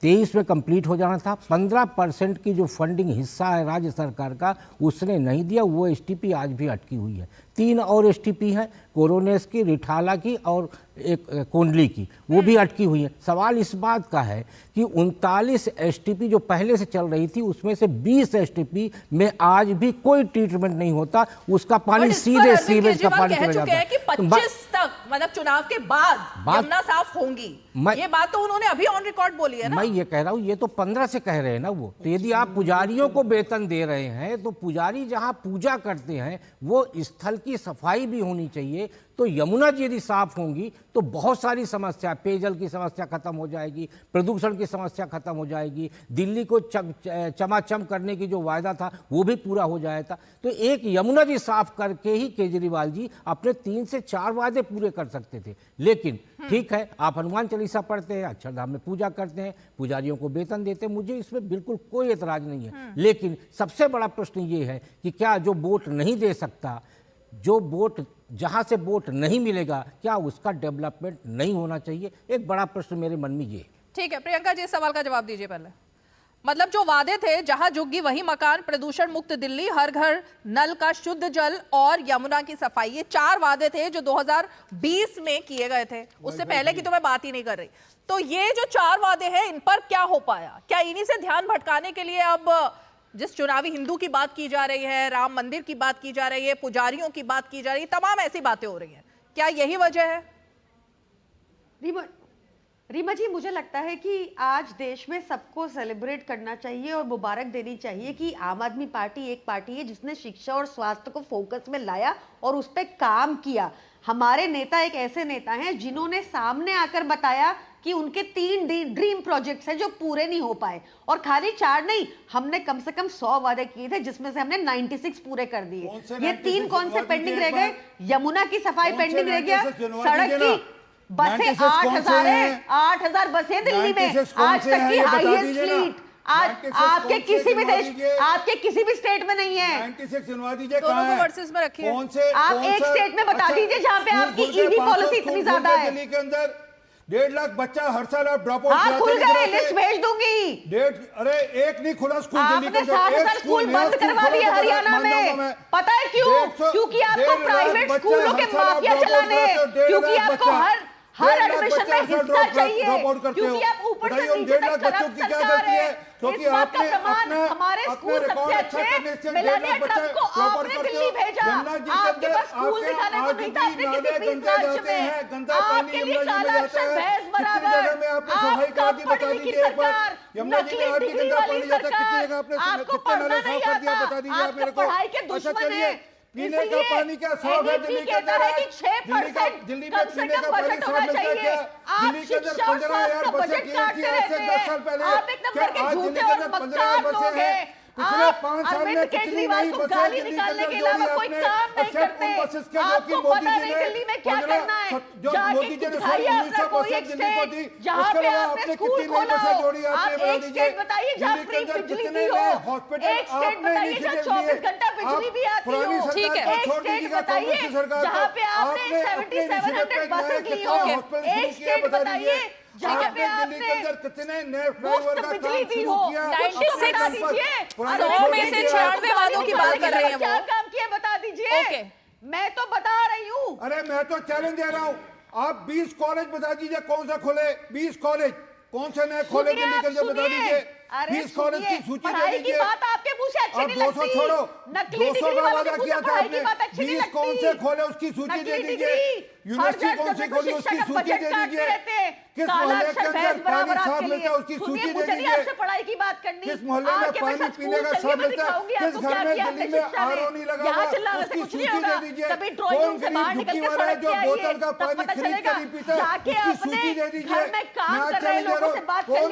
23 में कंप्लीट हो जाना था। 15% की जो फंडिंग हिस्सा है राज्य सरकार का उसने नहीं दिया, वो एसटीपी आज भी अटकी हुई है। 3 और एसटीपी हैं, कोरोनेस की, रिठाला की और एक कोंडली की, वो भी अटकी हुई है। सवाल इस बात का है कि 39 एसटीपी जो पहले से चल रही थी उसमें से 20 एसटीपी में आज भी कोई ट्रीटमेंट नहीं होता, उसका पानी सीधे सीवेज का पानी चला जाता है। कि 25 तक मतलब चुनाव के बाद यमुना साफ होंगी, ये बात तो उन्होंने अभी ऑन रिकॉर्ड बोली है ना। मैं ये कह रहा हूँ, ये तो 15 से कह रहे हैं ना वो। तो यदि आप पुजारियों को वेतन दे रहे हैं तो पुजारी जहाँ पूजा करते हैं वो स्थल की सफाई भी होनी चाहिए। तो यमुना जी यदि साफ होंगी तो बहुत सारी समस्या, पेयजल की समस्या खत्म हो जाएगी, प्रदूषण की समस्या खत्म हो जाएगी, दिल्ली को चमाचम करने की जो वायदा था वो भी पूरा हो जाएगा। तो एक यमुना जी साफ करके ही केजरीवाल जी अपने 3 से 4 वादे पूरे कर सकते थे। लेकिन ठीक है, आप हनुमान चालीसा पढ़ते हैं, अक्षरधाम में पूजा करते हैं, पुजारियों को वेतन देते हैं, मुझे इसमें बिल्कुल कोई एतराज नहीं है। लेकिन सबसे बड़ा प्रश्न ये है कि क्या जो वोट नहीं दे सकता, जो वोट जहां से वोट नहीं मिलेगा, क्या उसका डेवलपमेंट नहीं होना चाहिए? एक बड़ा प्रश्न मेरे मन में ये। ठीक है प्रियंका जी, इस सवाल का जवाब दीजिए पहले। मतलब जो वादे थे, जहां झुग्गी वही मकान, प्रदूषण मुक्त दिल्ली, हर घर नल का शुद्ध जल और यमुना की सफाई, ये 4 वादे थे जो 2020 में किए गए थे। उससे पहले की तो मैं बात ही नहीं कर रही। तो ये जो 4 वादे हैं, इन पर क्या हो पाया? क्या इन्हीं से ध्यान भटकाने के लिए अब जिस चुनावी हिंदू की बात की जा रही है, राम मंदिर की बात की जा रही है, पुजारियों की बात की जा रही है, तमाम ऐसी बातें हो रही हैं, क्या यही वजह है? रीमा जी, मुझे लगता है कि आज देश में सबको सेलिब्रेट करना चाहिए और मुबारक देनी चाहिए कि आम आदमी पार्टी एक पार्टी है जिसने शिक्षा और स्वास्थ्य को फोकस में लाया और उस पर काम किया। हमारे नेता एक ऐसे नेता हैं जिन्होंने सामने आकर बताया कि उनके 3 ड्रीम प्रोजेक्ट्स हैं जो पूरे नहीं हो पाए, और खाली 4 नहीं, हमने कम से कम 100 वादे किए थे जिसमें से हमने 96 पूरे कर दिए। ये 3 कौन से पेंडिंग रह गए? यमुना की सफाई पेंडिंग रह गया, सड़क की बसें 8,000 है, 8,000 बसें दिल्ली में, आज तक की हाईएस्ट फ्लीट आज आपके किसी भी देश, आपके किसी भी स्टेट में नहीं है। 96 सुनवा दीजिए, दोनों को वर्सेस में रखिए। आप एक स्टेट में बता दीजिए जहां पे आपकी ईवी पॉलिसी इतनी ज्यादा है। दिल्ली के अंदर 1.5 लाख बच्चा हर साल आप ड्रॉप आउट हाँ, खुल गए, लिस्ट भेज दूंगी। अरे एक नहीं खुला स्कूल दिल्ली के अंदर, आपने स्कूल बंद करवा दिए हरियाणा में। पता है क्यों? क्योंकि आपको प्राइवेट स्कूलों के माफिया चलाने, क्योंकि आपको हर एडमिशन में हिस्सा चाहिए, क्योंकि आप ऊपर से नीचे तक करप्ट सरकार है। क्योंकि इस बात का प्रमाण हमारे स्कूल सबसे अच्छे, मिलानिया ट्रम्प को आपने दिल्ली भेजा, आपके पास स्कूल दिखाने को नहीं था अपने किसी 20 राज्य में। आपके लिए काला अक्षर भैंस बराबर, आपका पढ़ी सरकार, नकली डिग्री वाली सरकार, आपको पढ़ना नहीं आता, आपका पढ़ाई के दुश्मन है। पीने का पानी क्या साफ है दिल्ली के अंदर? दिल्ली में पीने का पानी साफ मिलता है क्या? दिल्ली के अंदर 15,000 बसें की थी आज से 10 साल पहले, क्या आज दिल्ली के अंदर 15,000 बसें हैं? पिछले 5 साल में कितनी नई बसें दिल्ली के अंदर जोड़ी आपने? एक्सेप्ट उन बसेस के जो कि मोदी जी ने 15 जो मोदी जी ने 1900 बसें दिल्ली को दी, उसके अलावा आपने कितनी नई बसें जोड़ी आपने बता दीजिए। दिल्ली के अंदर कितने नए हॉस्पिटल आपने इनिशिएटिव लिए? आप पुरानी सरकार को छोड़ दीजिएगा, कांग्रेस की सरकार को, आपने अपने इनिशिएटिव पे नए कितने हॉस्पिटल शुरू किए बता दीजिए। आपने दिल्ली के अंदर कितने नए फ्लाईओवर का काम शुरू किया? 100 में से 96 वादों की बात कर रहे हैं वो। क्या काम किया बता दीजिए। मैं तो बता रही हूँ। अरे मैं तो चैलेंज दे रहा हूँ, आप 20 कॉलेज बता दीजिए कौन सा खोले, 20 कॉलेज कौन से नए खोले दिल्ली के अंदर बता दीजिए। 20 कॉलेज की सूची दे दीजिए। बात आपके मुंह से अच्छी नहीं लगती। 200 छोड़ो, 200 का वादा किया था आपने, 20 कौन से खोले उसकी सूची दे दीजिए। यूनिवर्सिटी कौन सी खोली उसकी सूची दे दीजिए। किस मोहल्ले के अंदर पानी साफ मिलता है उसकी सूची दे दीजिए। पढ़ाई की बात करनी, किस मोहल्ले में पानी पीने का साफ मिलता है, किस घर में दिल्ली में आरओ नहीं लगा हुआ उसकी सूची दे दीजिए। कौन गरीब झुग्गी वाला है जो बोतल का पानी खरीद कर नहीं पीता उसकी सूची दे दीजिए। मैं चैलेंज दे रहा हूँ, कौन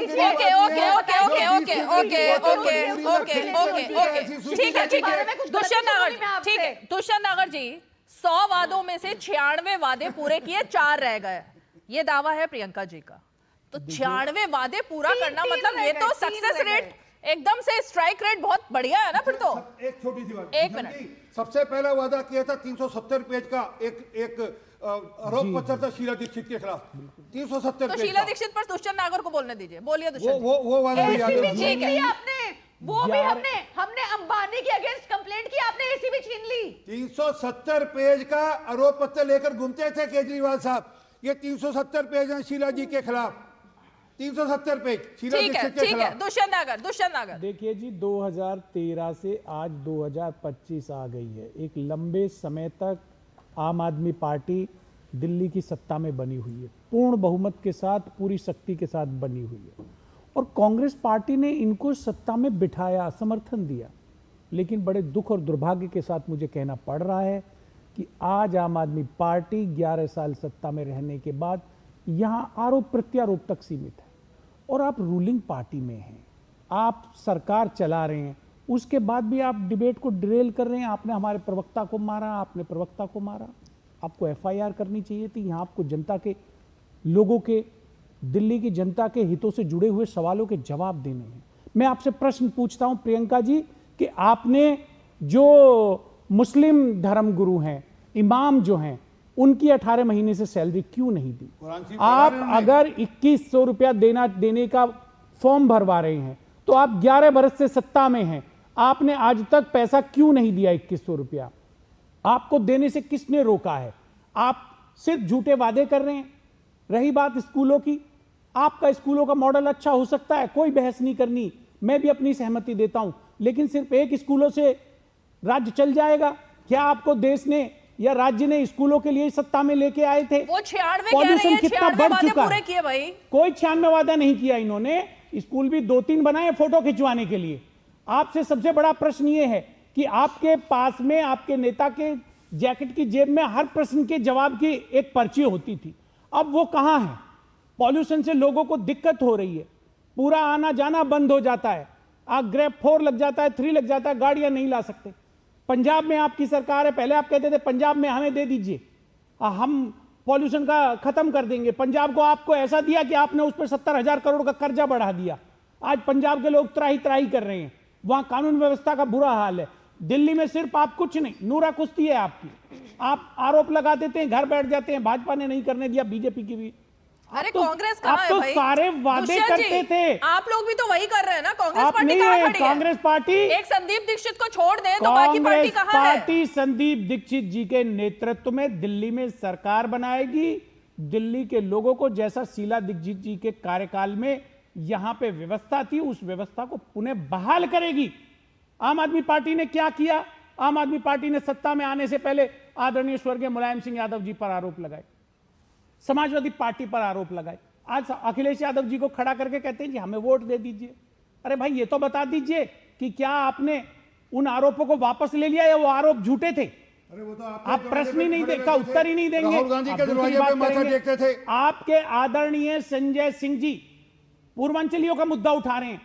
ठीक है दुष्यंत नागर जी, 100 वादों में से 96 वादे पूरे किए, 4 रह गए, ये दावा है प्रियंका जी का। तो 96 वादे पूरा करना मतलब ये तो सक्सेस रेट एकदम से, स्ट्राइक रेट बहुत बढ़िया है ना फिर तो। एक छोटी सी बात, 1 मिनट। सबसे पहला वादा किया था 370 पेज का एक आरोप पत्र था शीला दीक्षित के खिलाफ 370 तो पेज शीला का। दीक्षित पर दुष्यंत नागर को बोलने दीजिए, बोलिए दुष्यंत। वो वाला भी याद है। ठीक है। आपने वो भी हमने अंबानी के अगेंस्ट कंप्लेंट की, आपने एसी भी छीन ली। 370 पेज का आरोप पत्र लेकर घूमते थे केजरीवाल साहब। ये 370 पेज हैं शीला जी के खिलाफ, 370 पेज शीला दीक्षित के ठीक है, खिलाफ। दुष्यंत नागर। देखिए जी, 2013 से आज 2025 आ गई है। एक लंबे समय तक आम आदमी पार्टी दिल्ली की सत्ता में बनी हुई है, पूर्ण बहुमत के साथ, पूरी शक्ति के साथ बनी हुई है, और कांग्रेस पार्टी ने इनको सत्ता में बिठाया, समर्थन दिया। लेकिन बड़े दुख और दुर्भाग्य के साथ मुझे कहना पड़ रहा है कि आज आम आदमी पार्टी 11 साल सत्ता में रहने के बाद यहां आरोप प्रत्यारोप तक सीमित है, और आप रूलिंग पार्टी में हैं, आप सरकार चला रहे हैं, उसके बाद भी आप डिबेट को डिरेल कर रहे हैं। आपने हमारे प्रवक्ता को मारा, आपने प्रवक्ता को मारा। आपको एफआईआर करनी चाहिए थी। यहाँ आपको जनता के, लोगों के, दिल्ली की जनता के हितों से जुड़े हुए सवालों के जवाब देने हैं। मैं आपसे प्रश्न पूछता हूं प्रियंका जी कि आपने जो मुस्लिम धर्मगुरु हैं, इमाम जो हैं, उनकी 18 महीने से सैलरी क्यों नहीं दी? आप अगर 2100 रुपया देने का फॉर्म भरवा रहे हैं तो आप 11 बरस से सत्ता में हैं, आपने आज तक पैसा क्यों नहीं दिया 2100 रुपया? आपको देने से किसने रोका है? आप सिर्फ झूठे वादे कर रहे हैं। रही बात स्कूलों की, आपका स्कूलों का मॉडल अच्छा हो सकता है, कोई बहस नहीं करनी, मैं भी अपनी सहमति देता हूं, लेकिन सिर्फ एक स्कूलों से राज्य चल जाएगा क्या? आपको देश ने या राज्य ने स्कूलों के लिए सत्ता में लेके आए थे? वो 96 पॉल्यूशन कितना बढ़ चुका है? किए भाई, कोई 96 वादा नहीं किया इन्होंने। स्कूल भी 2-3 बनाए फोटो खिंचवाने के लिए। आपसे सबसे बड़ा प्रश्न ये है कि आपके पास में आपके नेता के जैकेट की जेब में हर प्रश्न के जवाब की एक पर्ची होती थी, अब वो कहां है? पॉल्यूशन से लोगों को दिक्कत हो रही है, पूरा आना जाना बंद हो जाता है, ग्रेप 4 लग जाता है, 3 लग जाता है, गाड़ियां नहीं ला सकते। पंजाब में आपकी सरकार है, पहले आप कहते थे पंजाब में हमें दे दीजिए, हम पॉल्यूशन का खत्म कर देंगे। पंजाब को आपको ऐसा दिया कि आपने उस पर 70,000 करोड़ का कर्जा बढ़ा दिया। आज पंजाब के लोग त्राही त्राही कर रहे हैं, वहां कानून व्यवस्था का बुरा हाल है। दिल्ली में सिर्फ आप कुछ नहीं, नूरा कुश्ती है आपकी। आप आरोप लगा देते हैं, घर बैठ जाते हैं, भाजपा ने नहीं करने दिया, बीजेपी की भी। अरे कांग्रेस कहां है भाई? सारे वादे करते थे, आप लोग भी तो वही कर रहे हैं ना। कांग्रेस आप पार्टी नहीं कहां है, खड़ी है? कांग्रेस पार्टी, एक संदीप दीक्षित को छोड़ दें तो बाकी पार्टी कहां है? पार्टी संदीप दीक्षित जी के नेतृत्व में दिल्ली में सरकार बनाएगी। दिल्ली के लोगों को, जैसा शीला दीक्षित जी के कार्यकाल में यहां पे व्यवस्था थी, उस व्यवस्था को पुनः बहाल करेगी। आम आदमी पार्टी ने क्या किया? आम आदमी पार्टी ने सत्ता में आने से पहले आदरणीय स्वर्गीय मुलायम सिंह यादव जी पर आरोप लगाए, समाजवादी पार्टी पर आरोप लगाए। आज अखिलेश यादव जी को खड़ा करके कहते हैं जी हमें वोट दे दीजिए। अरे भाई, ये तो बता दीजिए कि क्या आपने उन आरोपों को वापस ले लिया या वो आरोप झूठे थे? अरे वो तो आप प्रश्न ही नहीं देखा, उत्तर ही नहीं देंगे। राहुल गांधी आप के दूसरी दरवाजे बात पे माथा करेंगे। टेकते थे। आपके आदरणीय संजय सिंह जी पूर्वांचलियों का मुद्दा उठा रहे हैं।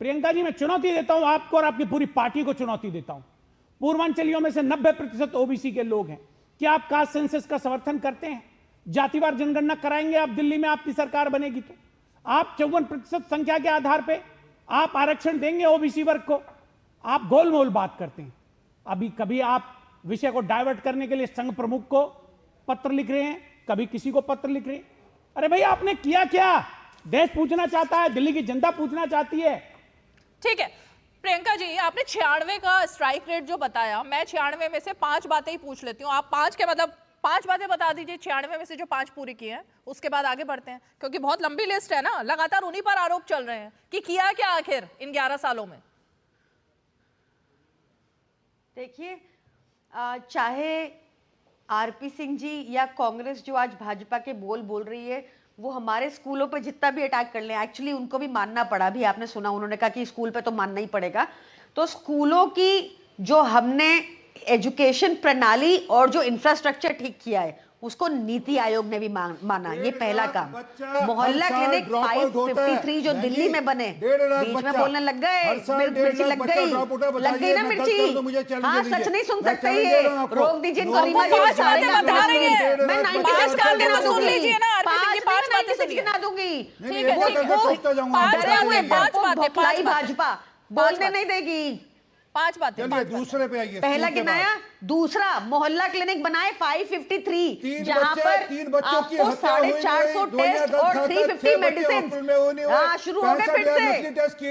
प्रियंका जी, मैं चुनौती देता हूं आपको और आपकी पूरी पार्टी को चुनौती देता हूं। पूर्वांचलियों में से 90% ओबीसी के लोग हैं। क्या आप कास्ट सेंसस का समर्थन करते हैं? जातिवार जनगणना कराएंगे आप दिल्ली में, आपकी सरकार बनेगी तो? आप 54% संख्या के आधार पे आप आरक्षण देंगे ओबीसी वर्ग को? आप गोलमोल बात करते हैं। अभी कभी आप विषय को डाइवर्ट करने के लिए संघ प्रमुख को पत्र लिख रहे हैं, कभी किसी को पत्र लिख रहे हैं। अरे भाई, आपने किया क्या? देश पूछना चाहता है, दिल्ली की जनता पूछना चाहती है। ठीक है प्रियंका जी, आपने 96 का स्ट्राइक रेट जो बताया, मैं 96 में से 5 बातें ही पूछ लेती हूँ। आप 5 के मतलब 5 बातें बता दीजिए 96 में से जो 5 पूरी की हैं, उसके बाद आगे बढ़ते हैं, क्योंकि बहुत लंबी लिस्ट है ना। लगातार उन्हीं पर आरोप चल रहे हैं कि किया क्या आखिर इन 11 सालों में। देखिए, चाहे आरपी सिंह जी या कांग्रेस जो आज भाजपा के बोल रही है, वो हमारे स्कूलों पे जितना भी अटैक कर ले, एक्चुअली उनको भी मानना पड़ा। भी आपने सुना, उन्होंने कहा कि स्कूल पे तो मानना ही पड़ेगा। तो स्कूलों की जो हमने एजुकेशन प्रणाली और जो इंफ्रास्ट्रक्चर ठीक किया है, उसको नीति आयोग ने भी माना। ये पहला काम। मोहल्ला क्लिनिक 553 जो दिल्ली में बने, बीच में बोलने लग गए, मिर्ची लग गई ना मिर्ची। हाँ, सच नहीं सुन सकते ये, रोक दीजिए इनको। रीमा जी बता रही है, मैं 5 बातें सुन लीजिए ना। 5 बातें गिना दूंगी। ठीक है, 5 बातें भाजपा बोलने नहीं देगी। 5 बातें। चलिए 5 बातें। दूसरे पे आइए। पहला स्कूल के गिनाया, दूसरा मोहल्ला क्लिनिक बनाए 553, जहां पर तीन बच्चों की आपको हत्या हुई 450 नहीं, टेस्ट और 350 मेडिसिन। हाँ, शुरू हो गए फिर से,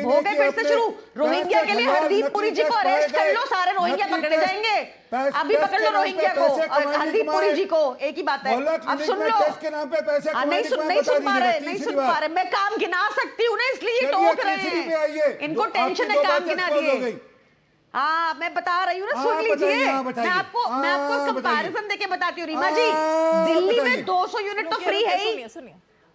हो गए फिर से शुरू। रोहिंग्या के लिए हरदीप पुरी जी को अरेस्ट कर लो, सारे रोहिंग्या पकड़े जाएंगे। अभी पकड़ लो रोहिंग्या को और हरदीप पुरी जी को, एक ही बात है। अब सुन लो, के नाम पे पैसे नहीं सुन पा रहे, मैं काम गिना सकती हूँ ना, इसलिए टोक रहे हैं। इनको टेंशन है, काम गिना दिए। हाँ, मैं बता रही हूँ ना, सुन लीजिए। मैं आपको कंपैरिजन देके बताती हूँ रीमा जी। दिल्ली में 200 यूनिट तो फ्री है ही,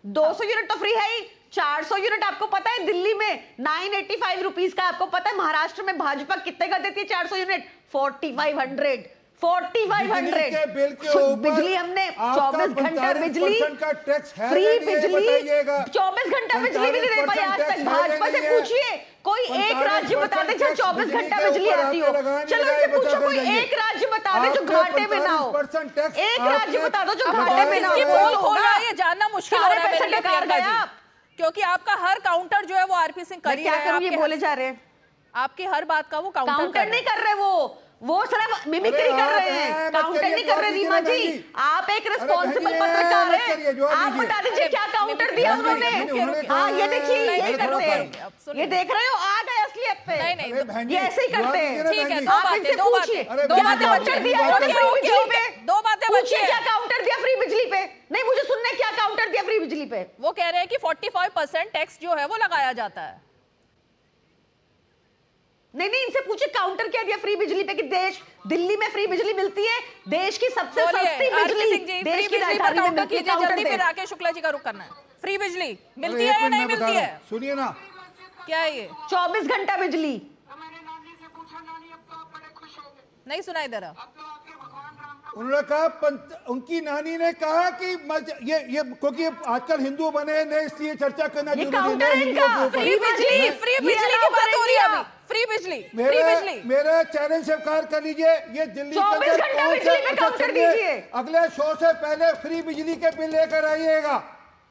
200 यूनिट तो फ्री है ही। 400 यूनिट आपको पता है दिल्ली में 985 रुपीज का, आपको पता है महाराष्ट्र में भाजपा कितने का देती है 400 यूनिट? 4500 बिजली हमने 24 घंटा बिजली फ्री, बिजली 24 घंटा बिजली नहीं दे पाई आज तक। भाजपा से पूछिए, कोई एक राज्य बता दे जहाँ 24 घंटा बिजली आती हो। चलो इनसे पूछो, कोई एक राज्य बता दे जो घाटे में ना हो। एक राज्य बता दो जो घाटे में ना हो। ये जानना मुश्किल हो रहा है मेरे लिए प्रियंका जी, क्योंकि आपका हर काउंटर जो है वो आरपी सिंह कर क्या करूं, ये बोले जा रहे हैं। आपकी हर बात का वो काउंटर नहीं कर रहे, वो सिर्फ मिमिक्री कर रहे हैं, काउंटर नहीं कर रहे। रीमा जी, आप एक रिस्पॉन्सिबल पत्रकार हैं, आप बता दीजिए क्या काउंटर दिया उन्होंने। हाँ, ये देखिए, ये करते हैं, ये देख रहे हो, आ गए असलियत पे। नहीं, ये ऐसे ही करते हैं। ठीक है, आप इनसे पूछिए, काउंटर दिया दो बातें बची हैं। क्या काउंटर दिया फ्री बिजली पे? नहीं, मुझे सुनना है क्या काउंटर दिया फ्री बिजली पे। वो कह रहे हैं कि 45% टैक्स जो है वो लगाया जाता है। नहीं, इनसे पूछे काउंटर क्या दिया फ्री बिजली पे, कि दिल्ली में फ्री बिजली मिलती है, देश की सबसे सस्ती बिजली, देश की राजधानी में मिलती है। जल्दी फिर राकेश शुक्ला जी का रुख करना है। फ्री बिजली मिलती है या नहीं मिलती है? सुनिए ना, क्या है ये? 24 घंटा बिजली। नहीं सुना इधर। उन्होंने कहा, उनकी नानी ने कहा कि ये क्योंकि आजकल हिंदू बने ने, इसलिए चर्चा करना जरूरी है। फ्री बिजली की बात हो रही है अभी। फ्री बिजली, मेरे चैनल से कार कर लीजिए। ये दिल्ली के अगले शो से पहले फ्री बिजली के बिल लेकर आइएगा।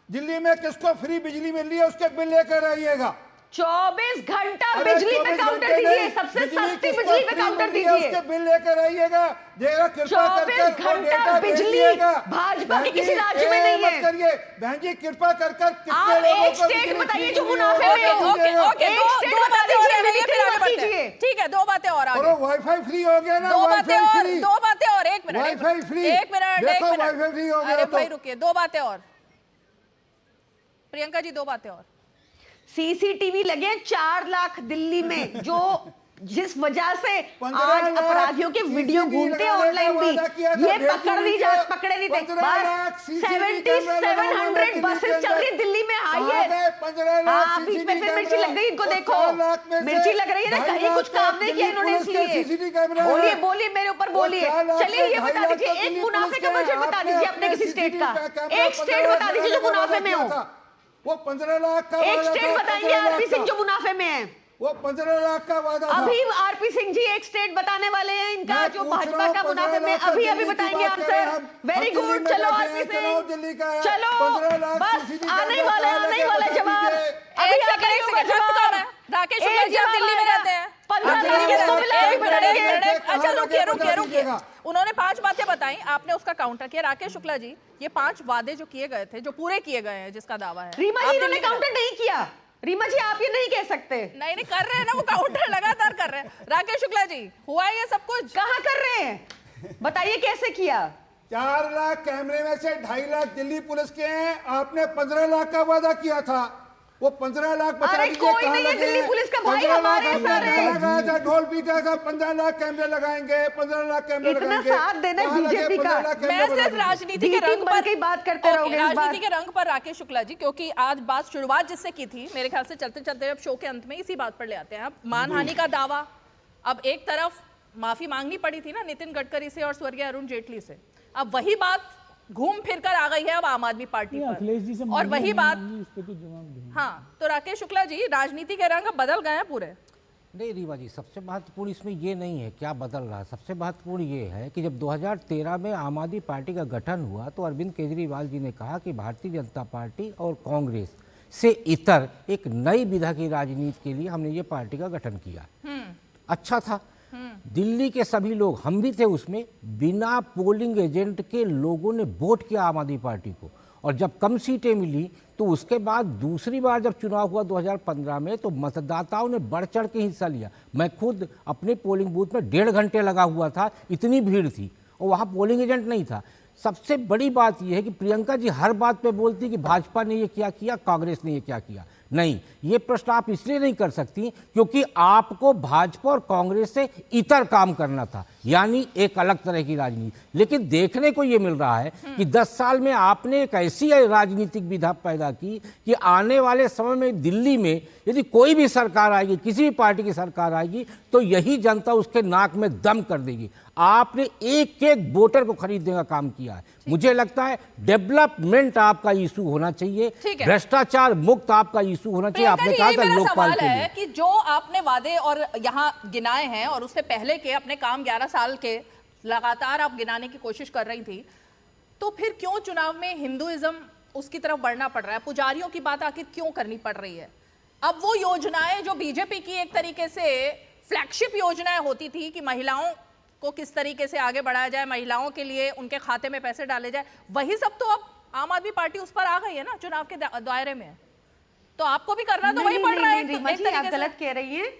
दिल्ली में किसको फ्री बिजली मिल रही है उसके बिल लेकर आइएगा। 24 घंटा बिजली पे काउंटर दीजिए, सबसे सस्ती बिजली पे काउंटर दीजिए, उसके बिल लेकर आइएगा। 24 घंटा बिजली भाजपा के किसी राज्य में नहीं है। करिए बहन जी, कृपा कर आप एक स्टेट बताइए जो मुनाफे में हो। एक स्टेट बता दीजिए। ठीक है, 2 बातें और आगे। वाईफाई फ्री हो गया ना, 2 बातें और 1 minute, wifi free, 1 minute, wifi free हो गया। अरे भाई रुकिए, 2 बातें और प्रियंका जी, 2 बातें और। सीसीटीवी लगे 4 लाख दिल्ली में, जो जिस वजह से आज अपराधियों के वीडियो घूमते हैं ऑनलाइन भी, ये पकड़े नहीं थे। बस 7700 बसेस चल रही दिल्ली में, हाईवे। हाँ, बीच में फिर मिर्ची लग गई, इनको देखो, मिर्ची लग रही है ना, कहीं कुछ काम नहीं किया इन्होंने, इसलिए बोलिए मेरे ऊपर बोलिए। चलिए ये बता दीजिए, एक मुनाफे का बजट बता दीजिए अपने किसी स्टेट का, एक स्टेट बता दीजिए जो मुनाफे में हो। वो 15 लाख का एक स्टेट बताएंगे आरपी सिंह जो मुनाफे में है। वो 15 लाख का वादा था। अभी आरपी सिंह जी एक स्टेट बताने वाले हैं इनका जो भाजपा का मुनाफे में, अभी बताएंगे आंसर। वेरी गुड, चलो आरपी सिंह, चलो बस आने वाला जवाब। राकेश शुक्ला जी आप दिल्ली में रहते हैं, अच्छा रुकिए। उन्होंने 5 बातें बताई, आपने उसका काउंटर किया। राकेश शुक्ला जी, ये 5 वादे जो किए गए थे, जो पूरे किए गए हैं, जिसका दावा है, रीमा जी ने काउंटर नहीं किया। रीमा जी आप ये नहीं कह सकते। नहीं कर रहे हैं ना, वो काउंटर लगातार कर रहे हैं। राकेश शुक्ला जी, हुआ ये सब कुछ? कहाँ कर रहे हैं, बताइए कैसे किया? 4 लाख कैमरे में से 2.5 लाख दिल्ली पुलिस के हैं। आपने 15 लाख का वादा किया था, वो 15 लाख बता दीजिए कहां लगे? दिल्ली पुलिस का भाई हमारे सारे लगाया था, ढोल पीटा था, 15 लाख कैमरे लगाएंगे, 15 लाख कैमरे लगाएंगे। इतना साथ देना बीजेपी का। मैं सिर्फ राजनीति के रंग पर बात करते रहोगे, राजनीति के रंग पर राकेश शुक्ला जी, क्योंकि आज बात शुरुआत जिससे की थी, मेरे ख्याल से चलते चलते अब शो के अंत में इसी बात पर ले आते हैं। अब मानहानि का दावा, अब एक तरफ माफी मांगनी पड़ी थी ना नितिन गडकरी से और स्वर्गीय अरुण जेटली से, अब वही बात घूम फिर कर आ गई है अब आम आदमी पार्टी पर, और वही बात। हाँ, तो राकेश शुक्ला जी, राजनीति के रंग बदल गए हैं पूरे। नहीं रीवा जी, सबसे महत्वपूर्ण इसमें ये नहीं है क्या बदल रहा है, सबसे महत्वपूर्ण ये है कि जब 2013 में आम आदमी पार्टी का गठन हुआ तो अरविंद केजरीवाल जी ने कहा कि भारतीय जनता पार्टी और कांग्रेस से इतर एक नई विधा की राजनीति के लिए हमने ये पार्टी का गठन किया। अच्छा था। दिल्ली के सभी लोग, हम भी थे उसमें, बिना पोलिंग एजेंट के लोगों ने वोट किया आम आदमी पार्टी को। और जब कम सीटें मिली तो उसके बाद दूसरी बार जब चुनाव हुआ 2015 में, तो मतदाताओं ने बढ़ चढ़ के हिस्सा लिया। मैं खुद अपने पोलिंग बूथ में 1.5 घंटे लगा हुआ था, इतनी भीड़ थी, और वहाँ पोलिंग एजेंट नहीं था। सबसे बड़ी बात यह है कि प्रियंका जी हर बात पे बोलती कि भाजपा ने ये क्या किया, कांग्रेस ने ये क्या किया। नहीं, ये प्रश्न आप इसलिए नहीं कर सकती क्योंकि आपको भाजपा और कांग्रेस से इतर काम करना था, यानी एक अलग तरह की राजनीति। लेकिन देखने को ये मिल रहा है कि 10 साल में आपने एक ऐसी राजनीतिक विधा पैदा की कि आने वाले समय में दिल्ली में यदि कोई भी सरकार आएगी, किसी भी पार्टी की सरकार आएगी, तो यही जनता उसके नाक में दम कर देगी। आपने एक एक वोटर को खरीदने का काम किया है। मुझे लगता है डेवलपमेंट आपका इशू होना चाहिए, भ्रष्टाचार मुक्त आपका इशू होना चाहिए। आपने कहा था लोकपाल के लिए कि जो आपने वादे और यहाँ गिनाए हैं और उससे पहले के अपने काम 11 साल के लगातार आप गिनाने की कोशिश कर रही थी, तो फिर क्यों चुनाव में हिंदुइज्म उसकी तरफ बढ़ना पड़ रहा है? पुजारियों की बात आखिर क्यों करनी पड़ रही है? अब वो योजनाएं जो बीजेपी की एक तरीके से फ्लैगशिप योजनाएं होती थी कि महिलाओं को किस तरीके से आगे बढ़ाया जाए, महिलाओं के लिए उनके खाते में पैसे डाले जाए, वही सब तो अब आम आदमी पार्टी उस पर आ गई है ना चुनाव के दायरे में। तो आपको भी करना तो वही पड़ रहा है। आप गलत कह रही हैं।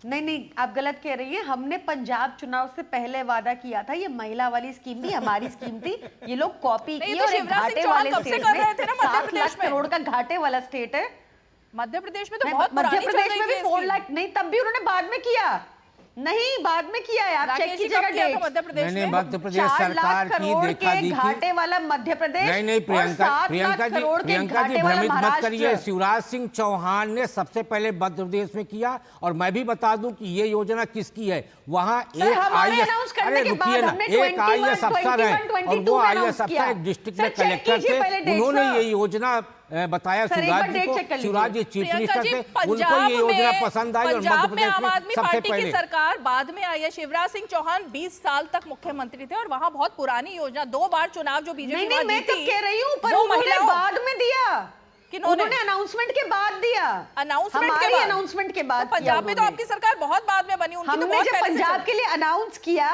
नहीं, आप गलत कह रही हैं। हमने पंजाब चुनाव से पहले वादा किया था, ये महिला वाली स्कीम थी, हमारी स्कीम थी। ये लोग कॉपी की और एक घाटे वाले स्टेट में 7 लाख करोड़ का घाटे वाला स्टेट है। मध्य प्रदेश में तो बहुत मध्य प्रदेश में भी 4 लाख नहीं, तब भी उन्होंने बाद में किया। नहीं, बाद में किया है, आप चेक कीजिएगा डेट। मध्य प्रदेश सरकार की देखा देखी घाटे वाला मध्य प्रदेश। नहीं, प्रियंका जी भ्रमित मत करिए। शिवराज सिंह चौहान ने सबसे पहले मध्य प्रदेश में किया, और मैं भी बता दूं कि ये योजना किसकी है। वहाँ एक IAS, अरे रुकिए ना, एक IAS अफसर है और वो IAS अफसर एक डिस्ट्रिक्ट में कलेक्टर थे, उन्होंने ये योजना बताया शिवराज जी को। शिवराज जी चीफ मिनिस्टर थे, उनको ये योजना पसंद आई और मध्य प्रदेश में सबसे पहले सरकार बाद में आई है। शिवराज सिंह चौहान 20 साल तक मुख्यमंत्री थे और वहां बहुत पुरानी योजना, 2 बार चुनाव जो बीजेपी नहीं, मैं तो कह रही हूँ, पर उन्होंने बाद में दिया। उन्होंने अनाउंसमेंट के बाद दिया। हमारी अनाउंसमेंट के बाद। पंजाब में तो आपकी सरकार बहुत बाद में बनी। हमने जब पंजाब के लिए अनाउंस किया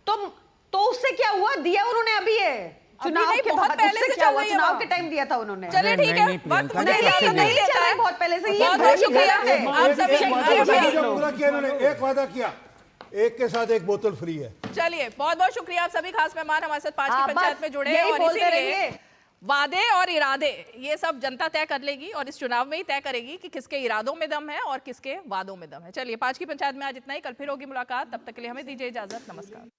तो उससे क्या हुआ, दिया उन्होंने अभी है चुनाव के बाद। उससे क्या हुआ, चुनाव के टाइम दिया था उन्होंने। चलिए ठीक है, नहीं चल रहा है बहुत पहले से। ये बहुत शुक्रिया है आप सभी। एक वादा किया, एक के साथ एक बोतल फ्री है। चलिए बहुत बहुत शुक्रिया आप सभी खास मेहमान हमारे साथ 5 की पंचायत में जुड़े, और इसीलिए वादे और इरादे ये सब जनता तय कर लेगी और इस चुनाव में ही तय करेगी कि किसके इरादों में दम है और किसके वादों में दम है। चलिए 5 की पंचायत में आज इतना ही, कल फिर होगी मुलाकात, तब तक के लिए हमें दीजिए इजाजत, नमस्कार।